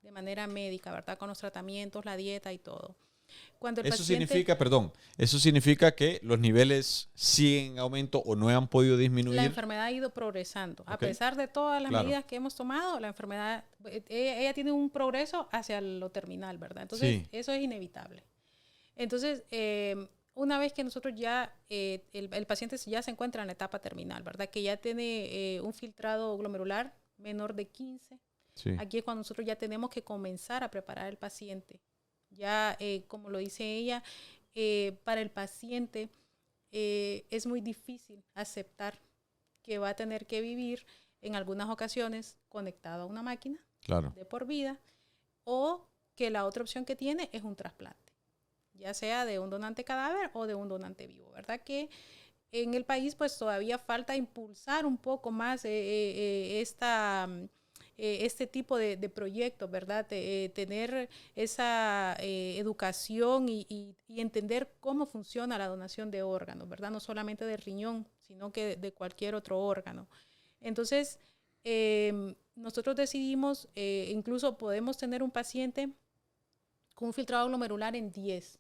de manera médica, ¿verdad? Con los tratamientos, la dieta y todo. Cuando el eso significa que los niveles siguen en aumento o no han podido disminuir. La enfermedad ha ido progresando. Okay. A pesar de todas las medidas que hemos tomado, la enfermedad, ella tiene un progreso hacia lo terminal, ¿verdad? Entonces, eso es inevitable. Entonces, una vez que nosotros ya, el paciente ya se encuentra en la etapa terminal, ¿verdad? Que ya tiene un filtrado glomerular menor de 15. Sí. Aquí es cuando nosotros ya tenemos que comenzar a preparar al paciente. Ya, como lo dice ella, para el paciente es muy difícil aceptar que va a tener que vivir en algunas ocasiones conectado a una máquina de por vida, o que la otra opción que tiene es un trasplante, ya sea de un donante cadáver o de un donante vivo, ¿verdad? Que en el país pues todavía falta impulsar un poco más este tipo de proyectos, ¿verdad? Tener esa educación y entender cómo funciona la donación de órganos, ¿verdad? No solamente del riñón, sino que de cualquier otro órgano. Entonces, nosotros decidimos, incluso podemos tener un paciente con un filtrado glomerular en 10.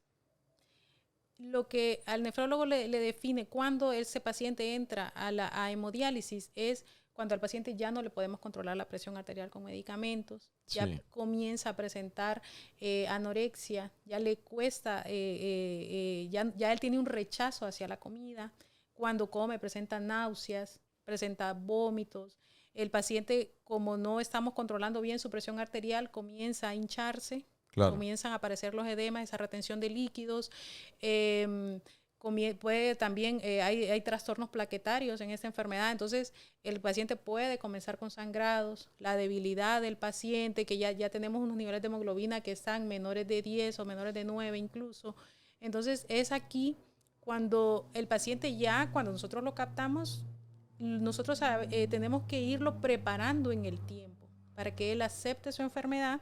Lo que al nefrólogo le define cuando ese paciente entra a hemodiálisis es cuando al paciente ya no le podemos controlar la presión arterial con medicamentos, ya comienza a presentar anorexia, ya le cuesta, ya él tiene un rechazo hacia la comida, cuando come presenta náuseas, presenta vómitos, el paciente, como no estamos controlando bien su presión arterial, comienza a hincharse, comienzan a aparecer los edemas, esa retención de líquidos, puede también, hay trastornos plaquetarios en esta enfermedad, entonces el paciente puede comenzar con sangrados, la debilidad del paciente, que ya tenemos unos niveles de hemoglobina que están menores de 10 o menores de 9 incluso. Entonces es aquí cuando el paciente cuando nosotros lo captamos, nosotros tenemos que irlo preparando en el tiempo para que él acepte su enfermedad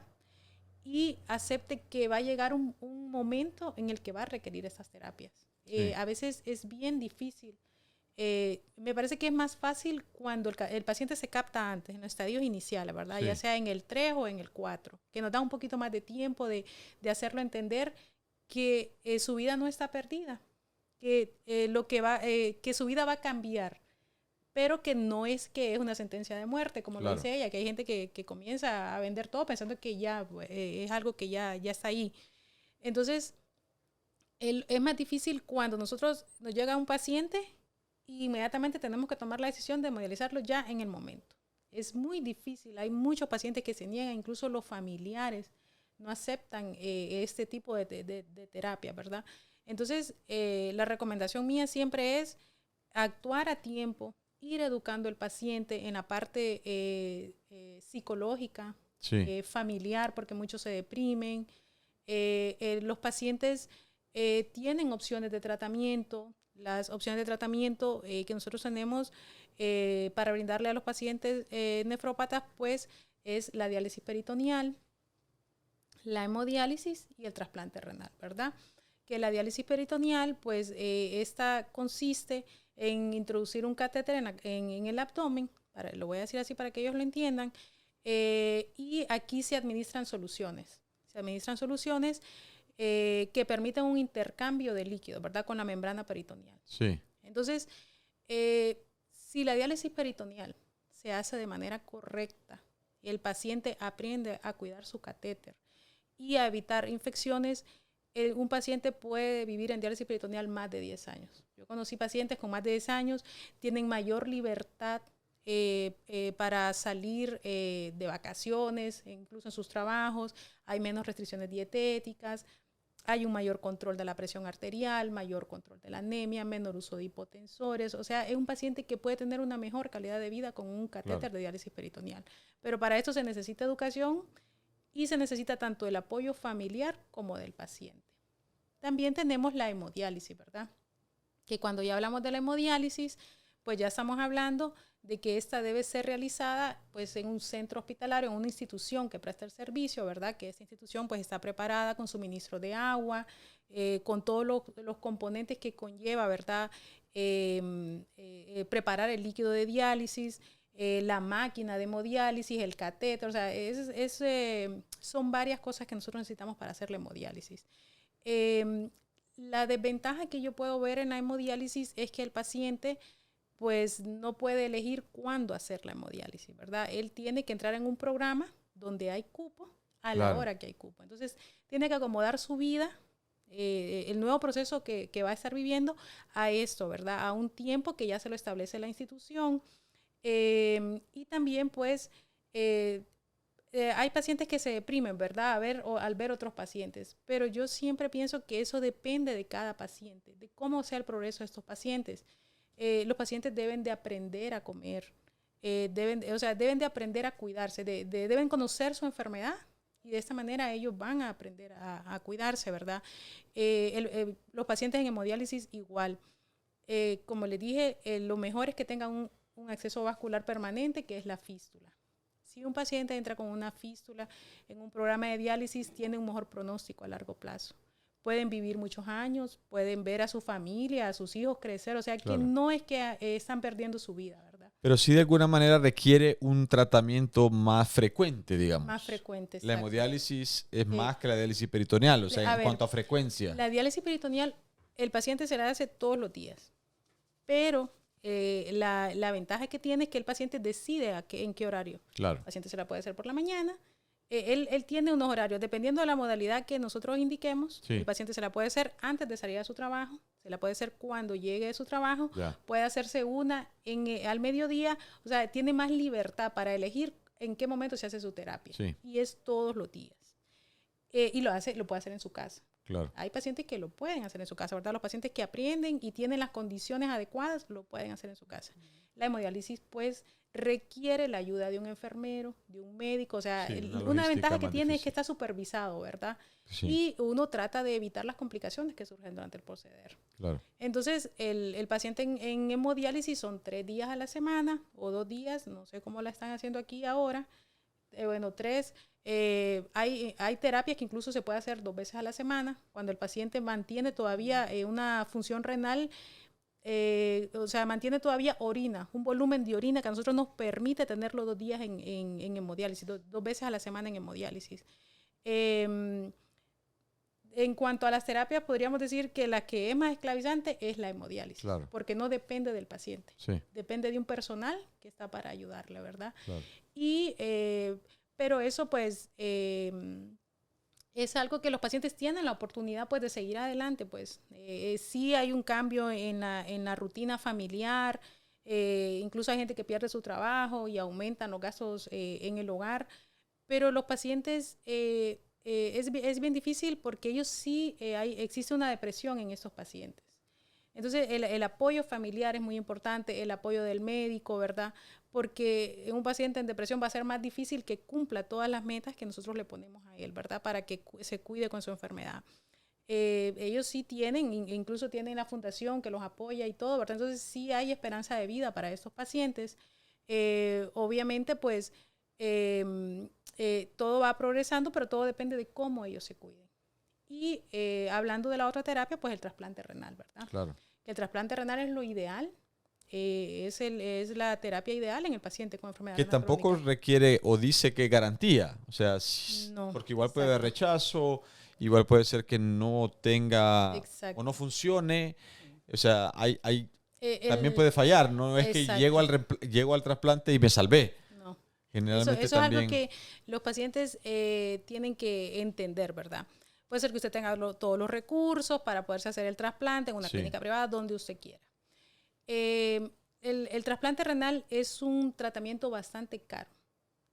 y acepte que va a llegar un momento en el que va a requerir estas terapias. A veces es bien difícil me parece que es más fácil cuando el paciente se capta antes, en los estadios iniciales, ¿verdad? Sí. Ya sea en el 3 o en el 4, que nos da un poquito más de tiempo de hacerlo entender que su vida no está perdida, que, que su vida va a cambiar, pero que no es que es una sentencia de muerte, como lo dice ella, que hay gente que comienza a vender todo pensando que ya es algo que ya está ahí. Entonces, es más difícil cuando nos llega un paciente y inmediatamente tenemos que tomar la decisión de hemodializarlo ya en el momento. Es muy difícil, hay muchos pacientes que se niegan, incluso los familiares no aceptan este tipo de terapia, ¿verdad? Entonces, la recomendación mía siempre es actuar a tiempo, ir educando al paciente en la parte psicológica, sí. familiar, porque muchos se deprimen. Los pacientes tienen opciones de tratamiento. Las opciones de tratamiento que nosotros tenemos para brindarle a los pacientes nefrópatas, pues, es la diálisis peritoneal, la hemodiálisis y el trasplante renal, ¿verdad? Que la diálisis peritoneal, pues, esta consiste en introducir un catéter en el abdomen, lo voy a decir así para que ellos lo entiendan, y aquí se administran soluciones. Se administran soluciones que permiten un intercambio de líquido, ¿verdad? Con la membrana peritoneal. Sí. Entonces, si la diálisis peritoneal se hace de manera correcta, el paciente aprende a cuidar su catéter y a evitar infecciones, un paciente puede vivir en diálisis peritoneal más de 10 años. Yo conocí pacientes con más de 10 años, tienen mayor libertad para salir de vacaciones, incluso en sus trabajos, hay menos restricciones dietéticas, hay un mayor control de la presión arterial, mayor control de la anemia, menor uso de hipotensores. O sea, es un paciente que puede tener una mejor calidad de vida con un catéter de diálisis peritoneal. Pero para esto se necesita educación y se necesita tanto el apoyo familiar como del paciente. También tenemos la hemodiálisis, ¿verdad? Que cuando ya hablamos de la hemodiálisis, pues ya estamos hablando de que esta debe ser realizada pues en un centro hospitalario, en una institución que presta el servicio, ¿verdad? Que esta institución pues está preparada con suministro de agua, con todos los componentes que conlleva, ¿verdad? Preparar el líquido de diálisis, la máquina de hemodiálisis, el catéter, o sea, son varias cosas que nosotros necesitamos para hacer la hemodiálisis. La desventaja que yo puedo ver en la hemodiálisis es que el paciente pues no puede elegir cuándo hacer la hemodiálisis, ¿verdad? Él tiene que entrar en un programa donde hay cupo a la hora que hay cupo. Entonces, tiene que acomodar su vida, el nuevo proceso que va a estar viviendo a esto, ¿verdad? A un tiempo que ya se lo establece la institución. Y también, pues, hay pacientes que se deprimen, ¿verdad? Al ver otros pacientes. Pero yo siempre pienso que eso depende de cada paciente, de cómo sea el progreso de estos pacientes. Los pacientes deben de aprender a comer, deben de aprender a cuidarse, deben conocer su enfermedad y de esta manera ellos van a aprender a cuidarse, ¿verdad? Los pacientes en hemodiálisis igual. Como les dije, lo mejor es que tengan un acceso vascular permanente, que es la fístula. Si un paciente entra con una fístula en un programa de diálisis, tiene un mejor pronóstico a largo plazo. Pueden vivir muchos años, pueden ver a su familia, a sus hijos crecer. O sea, que no es que están perdiendo su vida, ¿verdad? Pero sí de alguna manera requiere un tratamiento más frecuente, digamos. Más frecuente, exacto. La hemodiálisis es más que la diálisis peritoneal, o sea, cuanto a frecuencia. La diálisis peritoneal, el paciente se la hace todos los días. Pero la ventaja que tiene es que el paciente decide en qué horario. Claro. El paciente se la puede hacer por la mañana. Él tiene unos horarios, dependiendo de la modalidad que nosotros indiquemos. Sí. El paciente se la puede hacer antes de salir a su trabajo, se la puede hacer cuando llegue de su trabajo, puede hacerse una al mediodía, o sea, tiene más libertad para elegir en qué momento se hace su terapia. Sí. Y es todos los días. Y lo puede hacer en su casa. Claro. Hay pacientes que lo pueden hacer en su casa, ¿verdad? Los pacientes que aprenden y tienen las condiciones adecuadas lo pueden hacer en su casa. La hemodiálisis, pues, requiere la ayuda de un enfermero, de un médico. O sea, una ventaja que tiene es que está supervisado, ¿verdad? Sí. Y uno trata de evitar las complicaciones que surgen durante el proceder. Claro. Entonces, el paciente en hemodiálisis son 3 días a la semana o 2 días, no sé cómo la están haciendo aquí ahora. 3. Hay terapias que incluso se puede hacer 2 veces a la semana. Cuando el paciente mantiene todavía una función renal o sea, mantiene todavía orina, un volumen de orina que a nosotros nos permite tenerlo 2 días en hemodiálisis, 2 veces a la semana en hemodiálisis. En cuanto a las terapias, podríamos decir que la que es más esclavizante es la hemodiálisis, Claro. porque no depende del paciente, Sí. depende de un personal que está para ayudarle, ¿verdad? Claro. Y, pero eso pues es algo que los pacientes tienen la oportunidad pues de seguir adelante, pues sí hay un cambio en la rutina familiar, incluso hay gente que pierde su trabajo y aumentan los gastos en el hogar, pero los pacientes es bien difícil porque ellos sí, existe una depresión en estos pacientes. Entonces, el apoyo familiar es muy importante, el apoyo del médico, ¿verdad? Porque un paciente en depresión va a ser más difícil que cumpla todas las metas que nosotros le ponemos a él, ¿verdad? Para que se cuide con su enfermedad. Ellos sí tienen, incluso tienen la fundación que los apoya y todo, ¿verdad? Entonces, sí hay esperanza de vida para estos pacientes. Obviamente, pues, todo va progresando, pero todo depende de cómo ellos se cuiden. Y hablando de la otra terapia, pues el trasplante renal, ¿verdad? Claro. El trasplante renal es lo ideal, es la terapia ideal en el paciente con enfermedad Que renal tampoco crónica. requiere o dice que garantía. O sea, No, porque igual puede haber exacto. rechazo, igual puede ser que no tenga Exacto. o no funcione. O sea, también El- puede fallar. No es que llego exacto. llego al trasplante y me salvé. No. Generalmente Eso es algo también. que los pacientes tienen que entender, ¿verdad? Puede ser que usted tenga todos los recursos para poderse hacer el trasplante en una Sí. clínica privada, donde usted quiera. El trasplante renal es un tratamiento bastante caro,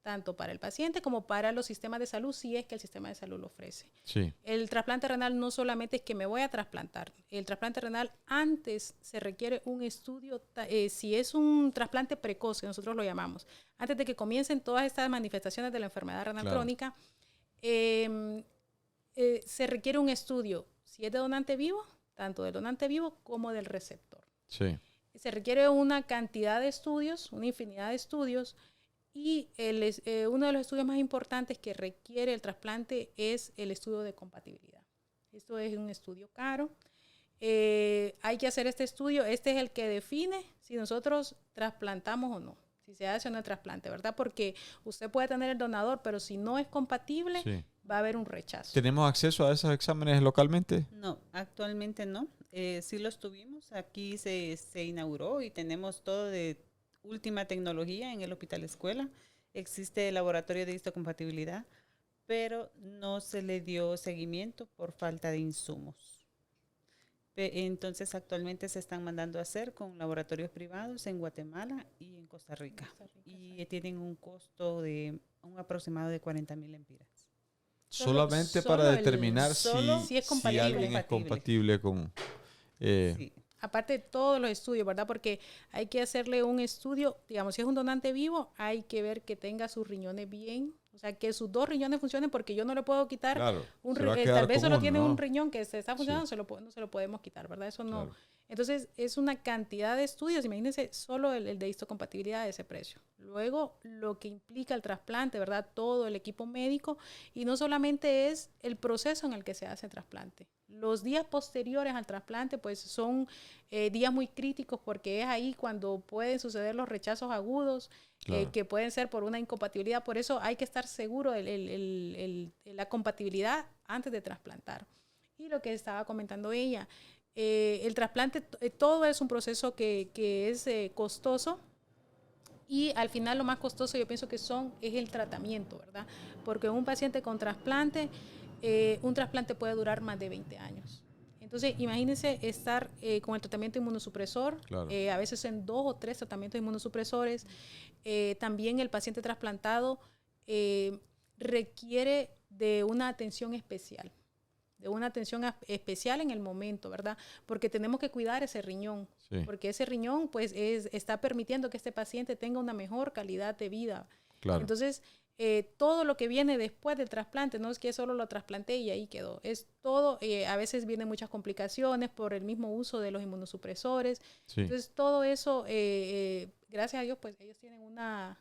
tanto para el paciente como para los sistemas de salud, si es que el sistema de salud lo ofrece. Sí. El trasplante renal no solamente es que me voy a trasplantar. El trasplante renal antes se requiere un estudio, si es un trasplante precoz, que nosotros lo llamamos, antes de que comiencen todas estas manifestaciones de la enfermedad renal Claro. crónica, se requiere un estudio, si es de donante vivo, tanto del donante vivo como del receptor. Sí. Se requiere una cantidad de estudios, una infinidad de estudios, y uno de los estudios más importantes que requiere el trasplante es el estudio de compatibilidad. Esto es un estudio caro. Hay que hacer este estudio. Este es el que define si nosotros trasplantamos o no, si se hace o no el trasplante, ¿verdad? Porque usted puede tener el donador, pero si no es compatible, Sí. va a haber un rechazo. ¿Tenemos acceso a esos exámenes localmente? No, actualmente no. Sí los tuvimos. Aquí se inauguró y tenemos todo de última tecnología en el Hospital Escuela. Existe el laboratorio de histocompatibilidad, pero no se le dio seguimiento por falta de insumos. Entonces, actualmente se están mandando a hacer con laboratorios privados en Guatemala y en Costa Rica. Y tienen un costo de un aproximado de 40,000 lempiras. Solamente solo para el- determinar solo si es si compatible. alguien es compatible con... Sí. Aparte de todos los estudios, ¿verdad? Porque hay que hacerle un estudio, digamos, si es un donante vivo, hay que ver que tenga sus riñones bien, o sea, que sus 2 riñones funcionen, porque yo no le puedo quitar Claro, un se va a tal quedar vez con solo uno, tiene ¿no? un riñón que se está funcionando, Sí. no se lo podemos quitar, ¿verdad? Eso no. Claro. Entonces, es una cantidad de estudios, imagínense solo el de histocompatibilidad de ese precio. Luego, lo que implica el trasplante, ¿verdad? Todo el equipo médico, y no solamente es el proceso en el que se hace el trasplante. Los días posteriores al trasplante, pues, son días muy críticos, porque es ahí cuando pueden suceder los rechazos agudos, Claro. que pueden ser por una incompatibilidad. Por eso hay que estar seguro de la compatibilidad antes de trasplantar. Y lo que estaba comentando ella, el trasplante, todo es un proceso que es costoso, y al final lo más costoso yo pienso que es el tratamiento, ¿verdad? Porque un paciente con trasplante, un trasplante puede durar más de 20 años. Entonces, imagínense estar con el tratamiento inmunosupresor, Claro. a veces en 2 o 3 tratamientos inmunosupresores. También el paciente trasplantado requiere de una atención especial. En el momento, ¿verdad? Porque tenemos que cuidar ese riñón, Sí. porque ese riñón pues está permitiendo que este paciente tenga una mejor calidad de vida. Claro. Entonces, todo lo que viene después del trasplante, no es que solo lo trasplanté y ahí quedó, es todo, a veces vienen muchas complicaciones por el mismo uso de los inmunosupresores. Sí. Entonces, todo eso, gracias a Dios, pues ellos tienen una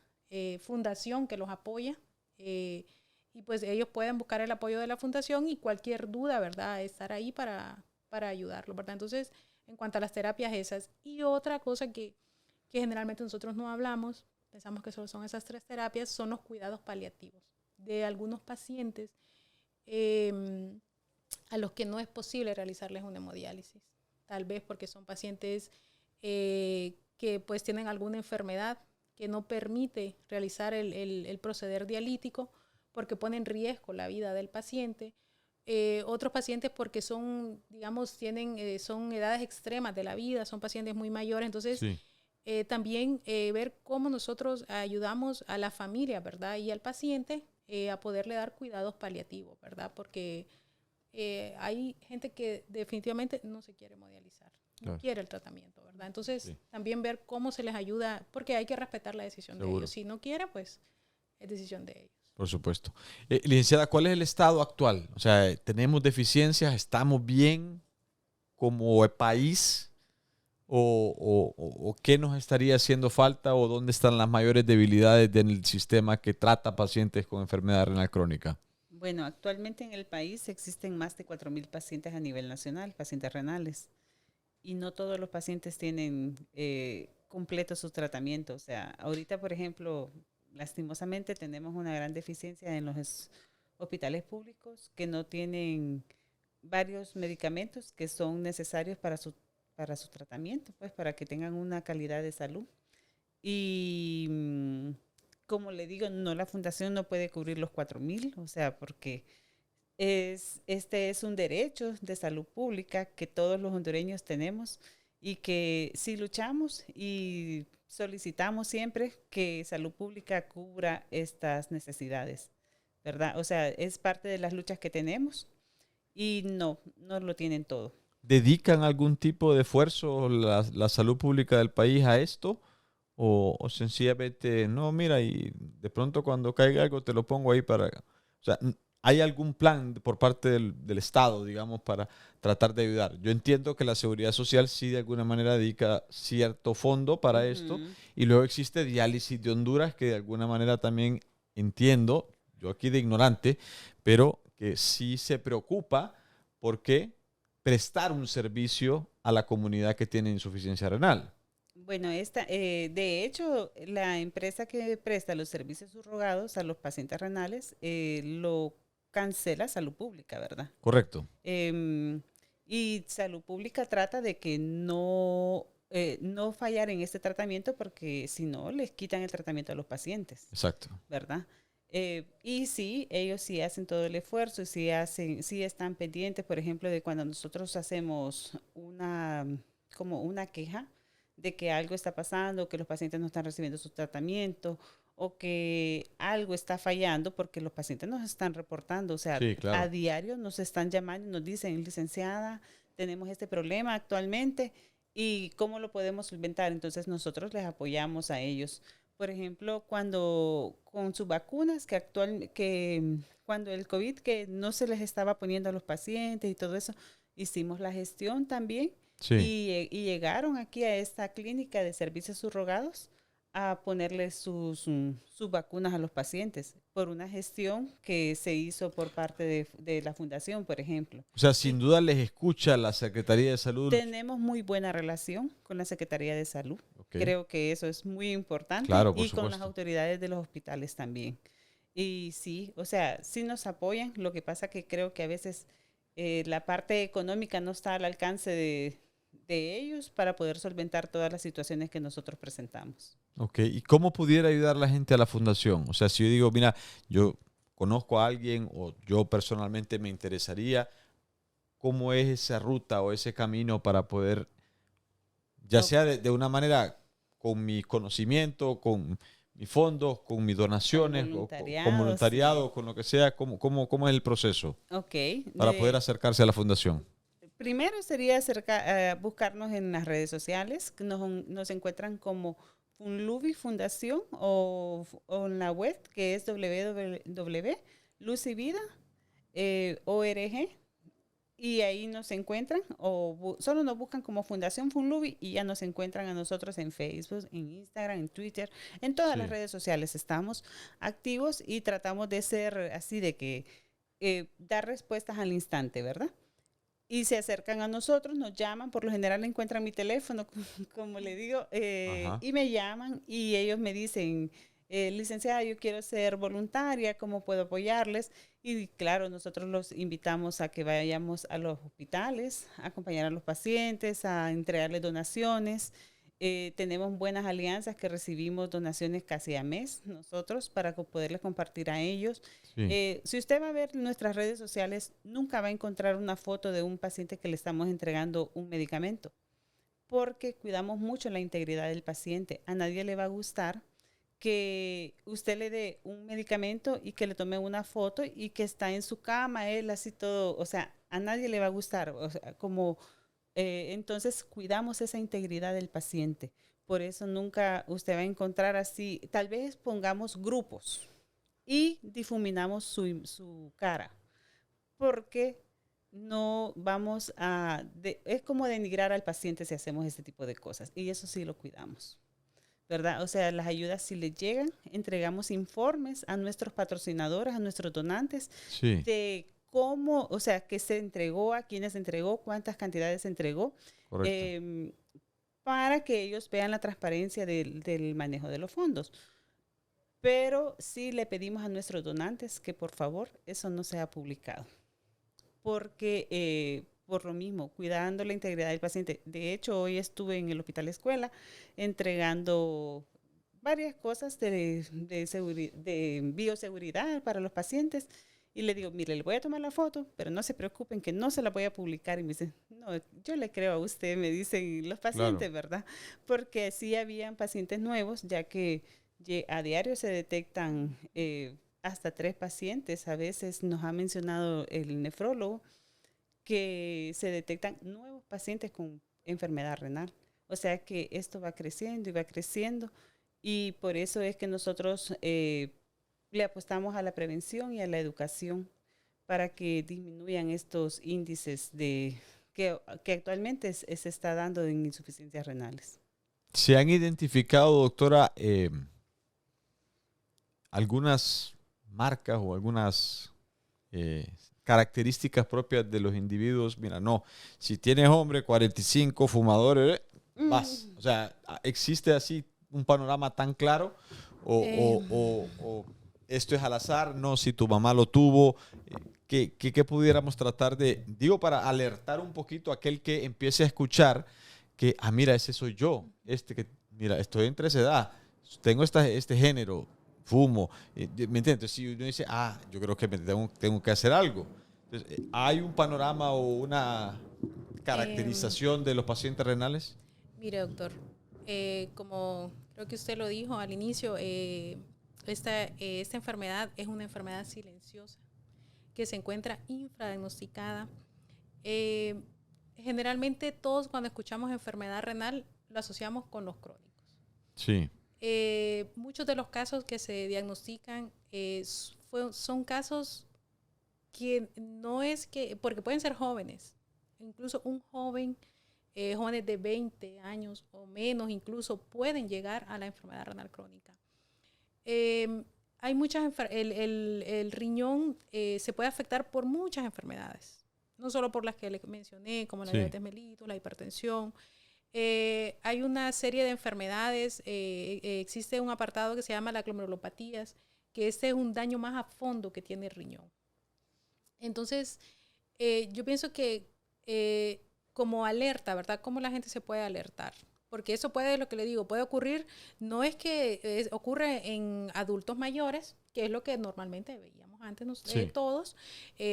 fundación que los apoya, y pues ellos pueden buscar el apoyo de la fundación, y cualquier duda, ¿verdad?, estar ahí para ayudarlo, ¿verdad? Entonces, en cuanto a las terapias esas. Y otra cosa que generalmente nosotros no hablamos, pensamos que solo son esas 3 terapias, son los cuidados paliativos de algunos pacientes a los que no es posible realizarles una hemodiálisis. Tal vez porque son pacientes que pues tienen alguna enfermedad que no permite realizar el proceder dialítico porque pone en riesgo la vida del paciente. Otros pacientes porque son, digamos, son edades extremas de la vida, son pacientes muy mayores. Entonces, sí. También ver cómo nosotros ayudamos a la familia, ¿verdad? Y al paciente a poderle dar cuidados paliativos, ¿verdad? Porque hay gente que definitivamente no se quiere hemodializar, no quiere el tratamiento, ¿verdad? Entonces, también ver cómo se les ayuda, porque hay que respetar la decisión de ellos. Si no quiere, pues es decisión de ellos. Por supuesto. Licenciada, ¿cuál es el estado actual? O sea, ¿tenemos deficiencias? ¿Estamos bien como país? ¿O qué nos estaría haciendo falta? ¿O dónde están las mayores debilidades del sistema que trata pacientes con enfermedad renal crónica? Bueno, actualmente en el país existen más de 4,000 pacientes a nivel nacional, pacientes renales. Y no todos los pacientes tienen completo su tratamiento. O sea, ahorita, por ejemplo, lastimosamente tenemos una gran deficiencia en los hospitales públicos que no tienen varios medicamentos que son necesarios para su tratamiento, pues para que tengan una calidad de salud. Y como le digo, no, la fundación no puede cubrir los 4,000, o sea, porque este es un derecho de salud pública que todos los hondureños tenemos y que si luchamos y solicitamos siempre que salud pública cubra estas necesidades, ¿verdad? O sea, es parte de las luchas que tenemos y no lo tienen todo. ¿Dedican algún tipo de esfuerzo la salud pública del país a esto? ¿O sencillamente, no, mira, y de pronto cuando caiga algo te lo pongo ahí para... O sea, ¿hay algún plan por parte del Estado, digamos, para tratar de ayudar? Yo entiendo que la Seguridad Social sí de alguna manera dedica cierto fondo para esto. Y luego existe Diálisis de Honduras, que de alguna manera también entiendo, yo aquí de ignorante, pero que sí se preocupa porque prestar un servicio a la comunidad que tiene insuficiencia renal. Bueno, de hecho, la empresa que presta los servicios subrogados a los pacientes renales lo cancela Salud Pública, ¿verdad? Correcto. Y Salud Pública trata de que no fallar en este tratamiento porque si no, les quitan el tratamiento a los pacientes. Exacto. ¿Verdad? Y sí, ellos sí hacen todo el esfuerzo, sí están pendientes, por ejemplo, de cuando nosotros hacemos como una queja de que algo está pasando, que los pacientes no están recibiendo su tratamiento o que algo está fallando porque los pacientes nos están reportando, o sea, sí, claro. A diario nos están llamando y nos dicen, licenciada, tenemos este problema actualmente y ¿cómo lo podemos solventar? Entonces nosotros les apoyamos a ellos. Por ejemplo, con sus vacunas, cuando el COVID que no se les estaba poniendo a los pacientes y todo eso, hicimos la gestión también. Sí. Y llegaron aquí a esta clínica de servicios subrogados a ponerle sus vacunas a los pacientes por una gestión que se hizo por parte de la fundación, por ejemplo. O sea, sin duda les escucha la Secretaría de Salud. Tenemos muy buena relación con la Secretaría de Salud. Okay. Creo que eso es muy importante. Claro, por y supuesto. Con las autoridades de los hospitales también. Y sí, o sea, sí nos apoyan. Lo que pasa que creo que a veces la parte económica no está al alcance de ellos para poder solventar todas las situaciones que nosotros presentamos. Ok, ¿y cómo pudiera ayudar la gente a la fundación? O sea, si yo digo, mira, yo conozco a alguien o yo personalmente me interesaría, ¿cómo es esa ruta o ese camino para poder, ya sea de una manera con mi conocimiento, con mis fondos, con mis donaciones, con voluntariado, sí. Con lo que sea, ¿cómo es el proceso? Okay. Para poder acercarse a la fundación. Primero sería buscarnos en las redes sociales, nos encuentran como Funluvi Fundación o en la web que es www.lucivida.org y ahí nos encuentran o solo nos buscan como Fundación Funluvi y ya nos encuentran a nosotros en Facebook, en Instagram, en Twitter, en todas las redes sociales estamos activos y tratamos de ser así de que dar respuestas al instante, ¿verdad? y se acercan a nosotros, nos llaman, por lo general encuentran mi teléfono, como le digo, y me llaman y ellos me dicen, licenciada, yo quiero ser voluntaria, ¿cómo puedo apoyarles? Y claro, nosotros los invitamos a que vayamos a los hospitales, a acompañar a los pacientes, a entregarles donaciones. Tenemos buenas alianzas que recibimos donaciones casi a mes nosotros para poderles compartir a ellos. Sí. Si usted va a ver nuestras redes sociales, nunca va a encontrar una foto de un paciente que le estamos entregando un medicamento, porque cuidamos mucho la integridad del paciente. A nadie le va a gustar que usted le dé un medicamento y que le tome una foto y que está en su cama, él así todo, o sea, a nadie le va a gustar, o sea, como entonces cuidamos esa integridad del paciente. Por eso nunca usted va a encontrar así, tal vez pongamos grupos y difuminamos su cara, porque no vamos a, es como denigrar al paciente si hacemos este tipo de cosas, y eso sí lo cuidamos, ¿verdad? O sea, las ayudas si les llegan, entregamos informes a nuestros patrocinadores, a nuestros donantes, Sí. de cómo, o sea, qué se entregó, a quiénes se entregó, cuántas cantidades se entregó, Correcto. para que ellos vean la transparencia del manejo de los fondos. Pero sí le pedimos a nuestros donantes que por favor eso no sea publicado, porque por lo mismo, cuidando la integridad del paciente. De hecho, hoy estuve en el Hospital Escuela entregando varias cosas de bioseguridad para los pacientes. Y le digo, mire, le voy a tomar la foto, pero no se preocupen que no se la voy a publicar. Y me dice, no, yo le creo a usted, me dicen los pacientes, Claro. ¿verdad? Porque sí habían pacientes nuevos, ya que a diario se detectan hasta 3 pacientes. A veces nos ha mencionado el nefrólogo que se detectan nuevos pacientes con enfermedad renal. O sea que esto va creciendo y va creciendo. Y por eso es que nosotros le apostamos a la prevención y a la educación para que disminuyan estos índices que actualmente se está dando en insuficiencias renales. ¿Se han identificado, doctora, algunas marcas o algunas características propias de los individuos? Mira, no, si tienes hombre, 45, fumadores, vas. O sea, ¿existe así un panorama tan claro? ¿O esto es al azar? No, si tu mamá lo tuvo. ¿Qué pudiéramos tratar de, digo, para alertar un poquito a aquel que empiece a escuchar que, mira, ese soy yo, mira, estoy entre esa edad, tengo este género, fumo, ¿me entiendes? Entonces, si uno dice, yo creo que tengo que hacer algo. Entonces, ¿hay un panorama o una caracterización de los pacientes renales? Mire, doctor, como creo que usted lo dijo al inicio, esta enfermedad es una enfermedad silenciosa que se encuentra infradiagnosticada. Generalmente todos cuando escuchamos enfermedad renal lo asociamos con los crónicos. Sí. Muchos de los casos que se diagnostican son casos que no es que, porque pueden ser jóvenes, incluso un joven, jóvenes de 20 años o menos incluso pueden llegar a la enfermedad renal crónica. Hay muchas el riñón se puede afectar por muchas enfermedades, no solo por las que le mencioné, como la diabetes mellitus, la hipertensión. Hay una serie de enfermedades, existe un apartado que se llama las glomerulopatías, que este es un daño más a fondo que tiene el riñón. Entonces, yo pienso que como alerta, ¿verdad? ¿Cómo la gente se puede alertar? Porque eso puede, lo que le digo, puede ocurrir, no es que ocurre en adultos mayores, que es lo que normalmente veíamos antes todos,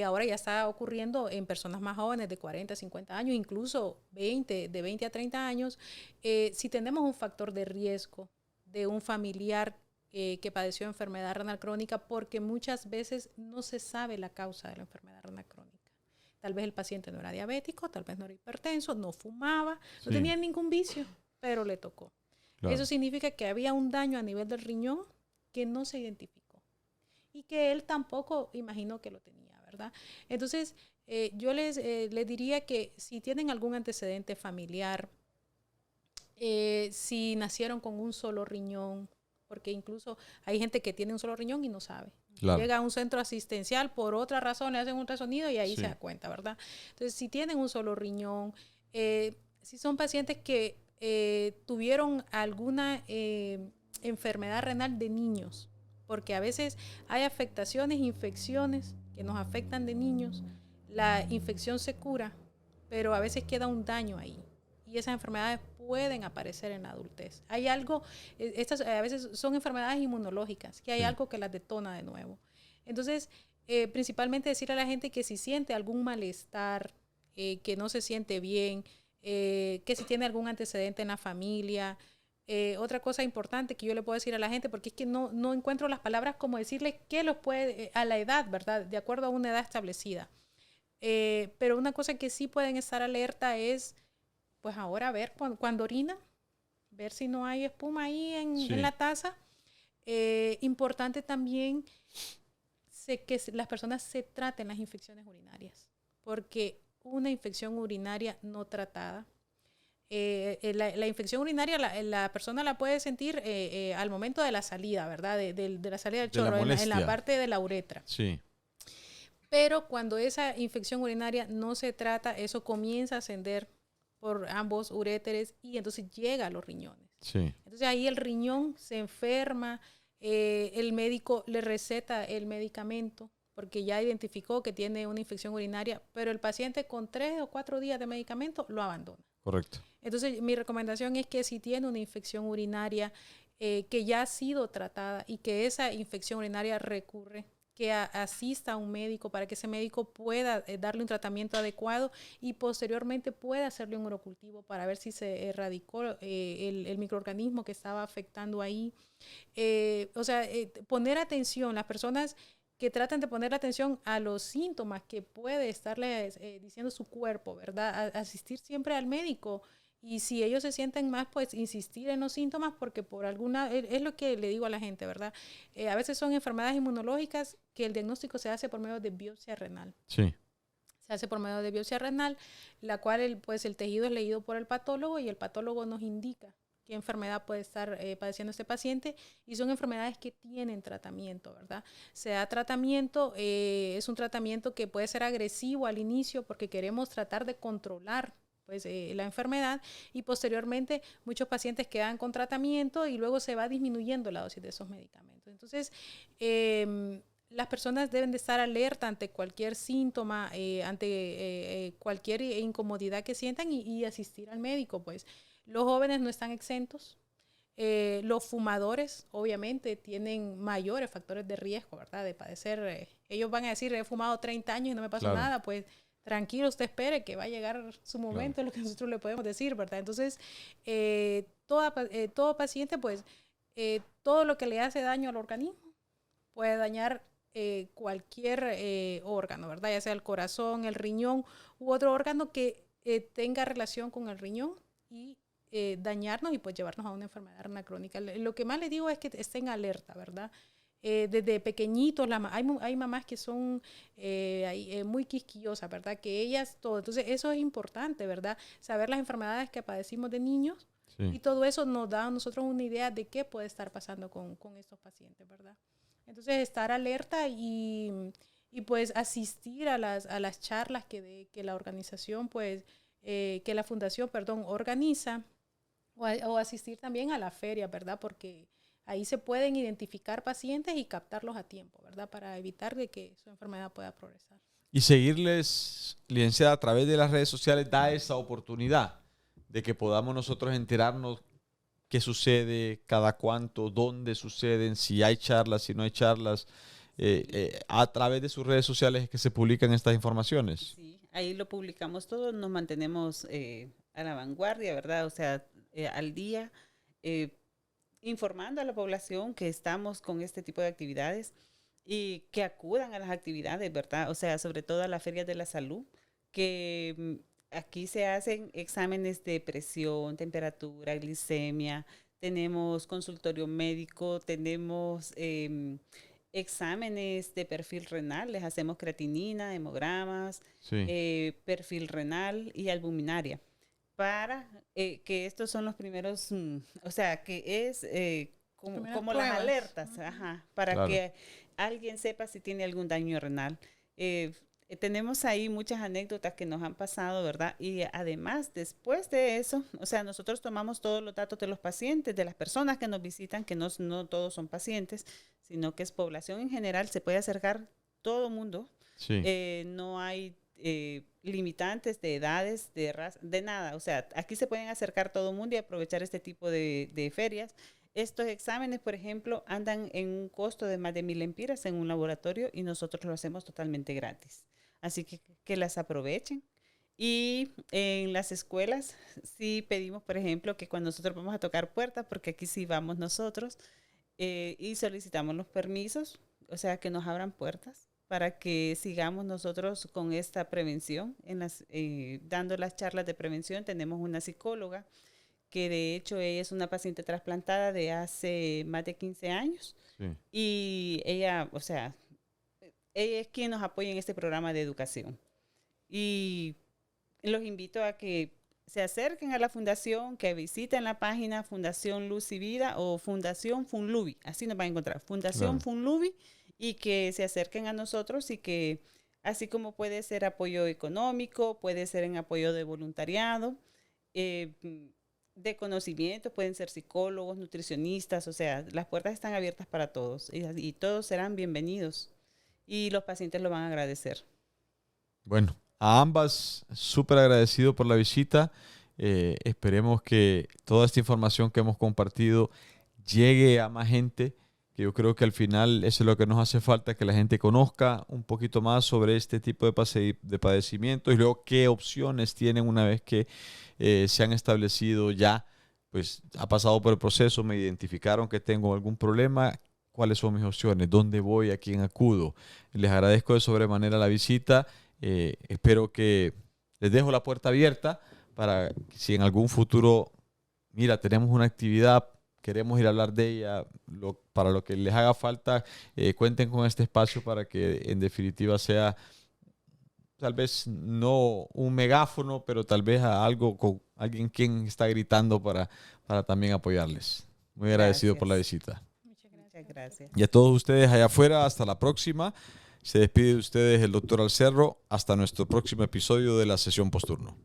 ahora ya está ocurriendo en personas más jóvenes de 40, 50 años, incluso de 20 a 30 años. Si tenemos un factor de riesgo de un familiar que padeció enfermedad renal crónica, porque muchas veces no se sabe la causa de la enfermedad renal crónica. Tal vez el paciente no era diabético, tal vez no era hipertenso, no fumaba, no tenía ningún vicio, pero le tocó. Claro. Eso significa que había un daño a nivel del riñón que no se identificó y que él tampoco imaginó que lo tenía, ¿verdad? Entonces, yo les diría que si tienen algún antecedente familiar, si nacieron con un solo riñón, porque incluso hay gente que tiene un solo riñón y no sabe. Claro. Llega a un centro asistencial, por otra razón le hacen un ultrasonido y ahí Sí. se da cuenta, ¿verdad? Entonces, si tienen un solo riñón, si son pacientes que tuvieron alguna enfermedad renal de niños, porque a veces hay afectaciones, infecciones que nos afectan de niños, la infección se cura, pero a veces queda un daño ahí. Y esas enfermedades pueden aparecer en la adultez. Hay algo, estas a veces son enfermedades inmunológicas, que hay algo que las detona de nuevo. Entonces, principalmente decirle a la gente que si siente algún malestar, que no se siente bien, que si tiene algún antecedente en la familia. Otra cosa importante que yo le puedo decir a la gente, porque es que no encuentro las palabras como decirle qué los puede, a la edad, ¿verdad? De acuerdo a una edad establecida. Pero una cosa que sí pueden estar alerta es, pues ahora ver cuando orina, ver si no hay espuma ahí en la taza. Importante también que las personas se traten las infecciones urinarias, porque una infección urinaria no tratada, la infección urinaria la persona la puede sentir al momento de la salida, ¿verdad? De la salida del chorro, en la parte de la uretra. Sí. Pero cuando esa infección urinaria no se trata, eso comienza a ascender por ambos uréteres y entonces llega a los riñones. Sí. Entonces ahí el riñón se enferma, el médico le receta el medicamento porque ya identificó que tiene una infección urinaria, pero el paciente con 3 o 4 días de medicamento lo abandona. Correcto. Entonces mi recomendación es que si tiene una infección urinaria que ya ha sido tratada y que esa infección urinaria recurre, que asista a un médico para que ese médico pueda darle un tratamiento adecuado y posteriormente pueda hacerle un urocultivo para ver si se erradicó el microorganismo que estaba afectando ahí. Poner atención, las personas que tratan de poner atención a los síntomas que puede estarle diciendo su cuerpo, ¿verdad? Asistir siempre al médico. Y si ellos se sienten más, pues insistir en los síntomas porque por alguna, es lo que le digo a la gente, ¿verdad? A veces son enfermedades inmunológicas que el diagnóstico se hace por medio de biopsia renal. Sí. Se hace por medio de biopsia renal, la cual el tejido es leído por el patólogo y el patólogo nos indica qué enfermedad puede estar padeciendo este paciente y son enfermedades que tienen tratamiento, ¿verdad? Se da tratamiento, es un tratamiento que puede ser agresivo al inicio porque queremos tratar de controlar la enfermedad y posteriormente muchos pacientes quedan con tratamiento y luego se va disminuyendo la dosis de esos medicamentos. Entonces, las personas deben de estar alerta ante cualquier síntoma, ante cualquier incomodidad que sientan y asistir al médico. Pues los jóvenes no están exentos. Los fumadores, obviamente, tienen mayores factores de riesgo, ¿verdad? De padecer. Ellos van a decir, he fumado 30 años y no me pasó nada, pues tranquilo, usted espere que va a llegar su momento, lo que nosotros le podemos decir, ¿verdad? Entonces, todo paciente, pues, todo lo que le hace daño al organismo puede dañar cualquier órgano, ¿verdad? Ya sea el corazón, el riñón u otro órgano que tenga relación con el riñón y dañarnos y pues llevarnos a una enfermedad renal crónica. Lo que más les digo es que estén alerta, ¿verdad? Desde pequeñitos, hay mamás que son muy quisquillosas, ¿verdad? Que ellas todo. Entonces, eso es importante, ¿verdad? Saber las enfermedades que padecimos de niños y todo eso nos da a nosotros una idea de qué puede estar pasando con estos pacientes, ¿verdad? Entonces, estar alerta y pues asistir a las charlas que la organización, pues, que la fundación, organiza o asistir también a la feria, ¿verdad? Porque ahí se pueden identificar pacientes y captarlos a tiempo, ¿verdad? Para evitar de que su enfermedad pueda progresar. Y seguirles, licenciada, a través de las redes sociales da esa oportunidad de que podamos nosotros enterarnos qué sucede, cada cuánto, dónde suceden, si hay charlas, si no hay charlas. A través de sus redes sociales es que se publican estas informaciones. Sí, ahí lo publicamos todo, nos mantenemos a la vanguardia, ¿verdad? O sea, al día, informando a la población que estamos con este tipo de actividades y que acudan a las actividades, ¿verdad? O sea, sobre todo a las ferias de la salud, que aquí se hacen exámenes de presión, temperatura, glicemia, tenemos consultorio médico, tenemos exámenes de perfil renal, les hacemos creatinina, hemogramas, perfil renal y albuminaria, para que estos son los primeros, o sea, que es como las alertas, para que alguien sepa si tiene algún daño renal. Tenemos ahí muchas anécdotas que nos han pasado, ¿verdad? Y además, después de eso, o sea, nosotros tomamos todos los datos de los pacientes, de las personas que nos visitan, que no todos son pacientes, sino que es población en general, se puede acercar todo mundo. Sí. No hay limitantes de edades, de raza, de nada. O sea, aquí se pueden acercar todo el mundo y aprovechar este tipo de ferias. Estos exámenes, por ejemplo, andan en un costo de más de 1,000 lempiras en un laboratorio y nosotros lo hacemos totalmente gratis. Así que las aprovechen. Y en las escuelas sí pedimos, por ejemplo, que cuando nosotros vamos a tocar puertas, porque aquí sí vamos nosotros, y solicitamos los permisos, o sea, que nos abran puertas para que sigamos nosotros con esta prevención, dando las charlas de prevención. Tenemos una psicóloga que de hecho ella es una paciente trasplantada de hace más de 15 años. Sí. Y ella, o sea, ella es quien nos apoya en este programa de educación. Y los invito a que se acerquen a la fundación, que visiten la página Fundación Luz y Vida o Fundación Funluvi, así nos van a encontrar, Fundación Funluvi, y que se acerquen a nosotros y que así como puede ser apoyo económico, puede ser en apoyo de voluntariado, de conocimiento, pueden ser psicólogos, nutricionistas, o sea, las puertas están abiertas para todos y todos serán bienvenidos y los pacientes lo van a agradecer. Bueno, a ambas súper agradecido por la visita. Esperemos que toda esta información que hemos compartido llegue a más gente, que yo creo que al final eso es lo que nos hace falta, que la gente conozca un poquito más sobre este tipo de padecimientos y luego qué opciones tienen una vez que se han establecido ya, pues ha pasado por el proceso, me identificaron que tengo algún problema, cuáles son mis opciones, dónde voy, a quién acudo. Les agradezco de sobremanera la visita, espero que les dejo la puerta abierta para que si en algún futuro, mira, tenemos una actividad, queremos ir a hablar de ella, para lo que les haga falta, cuenten con este espacio para que en definitiva sea tal vez no un megáfono, pero tal vez algo con alguien quien está gritando para también apoyarles. Muy agradecido por la visita. Muchas gracias. Y a todos ustedes allá afuera, hasta la próxima. Se despide de ustedes el doctor Alcerro. Hasta nuestro próximo episodio de la sesión posturno.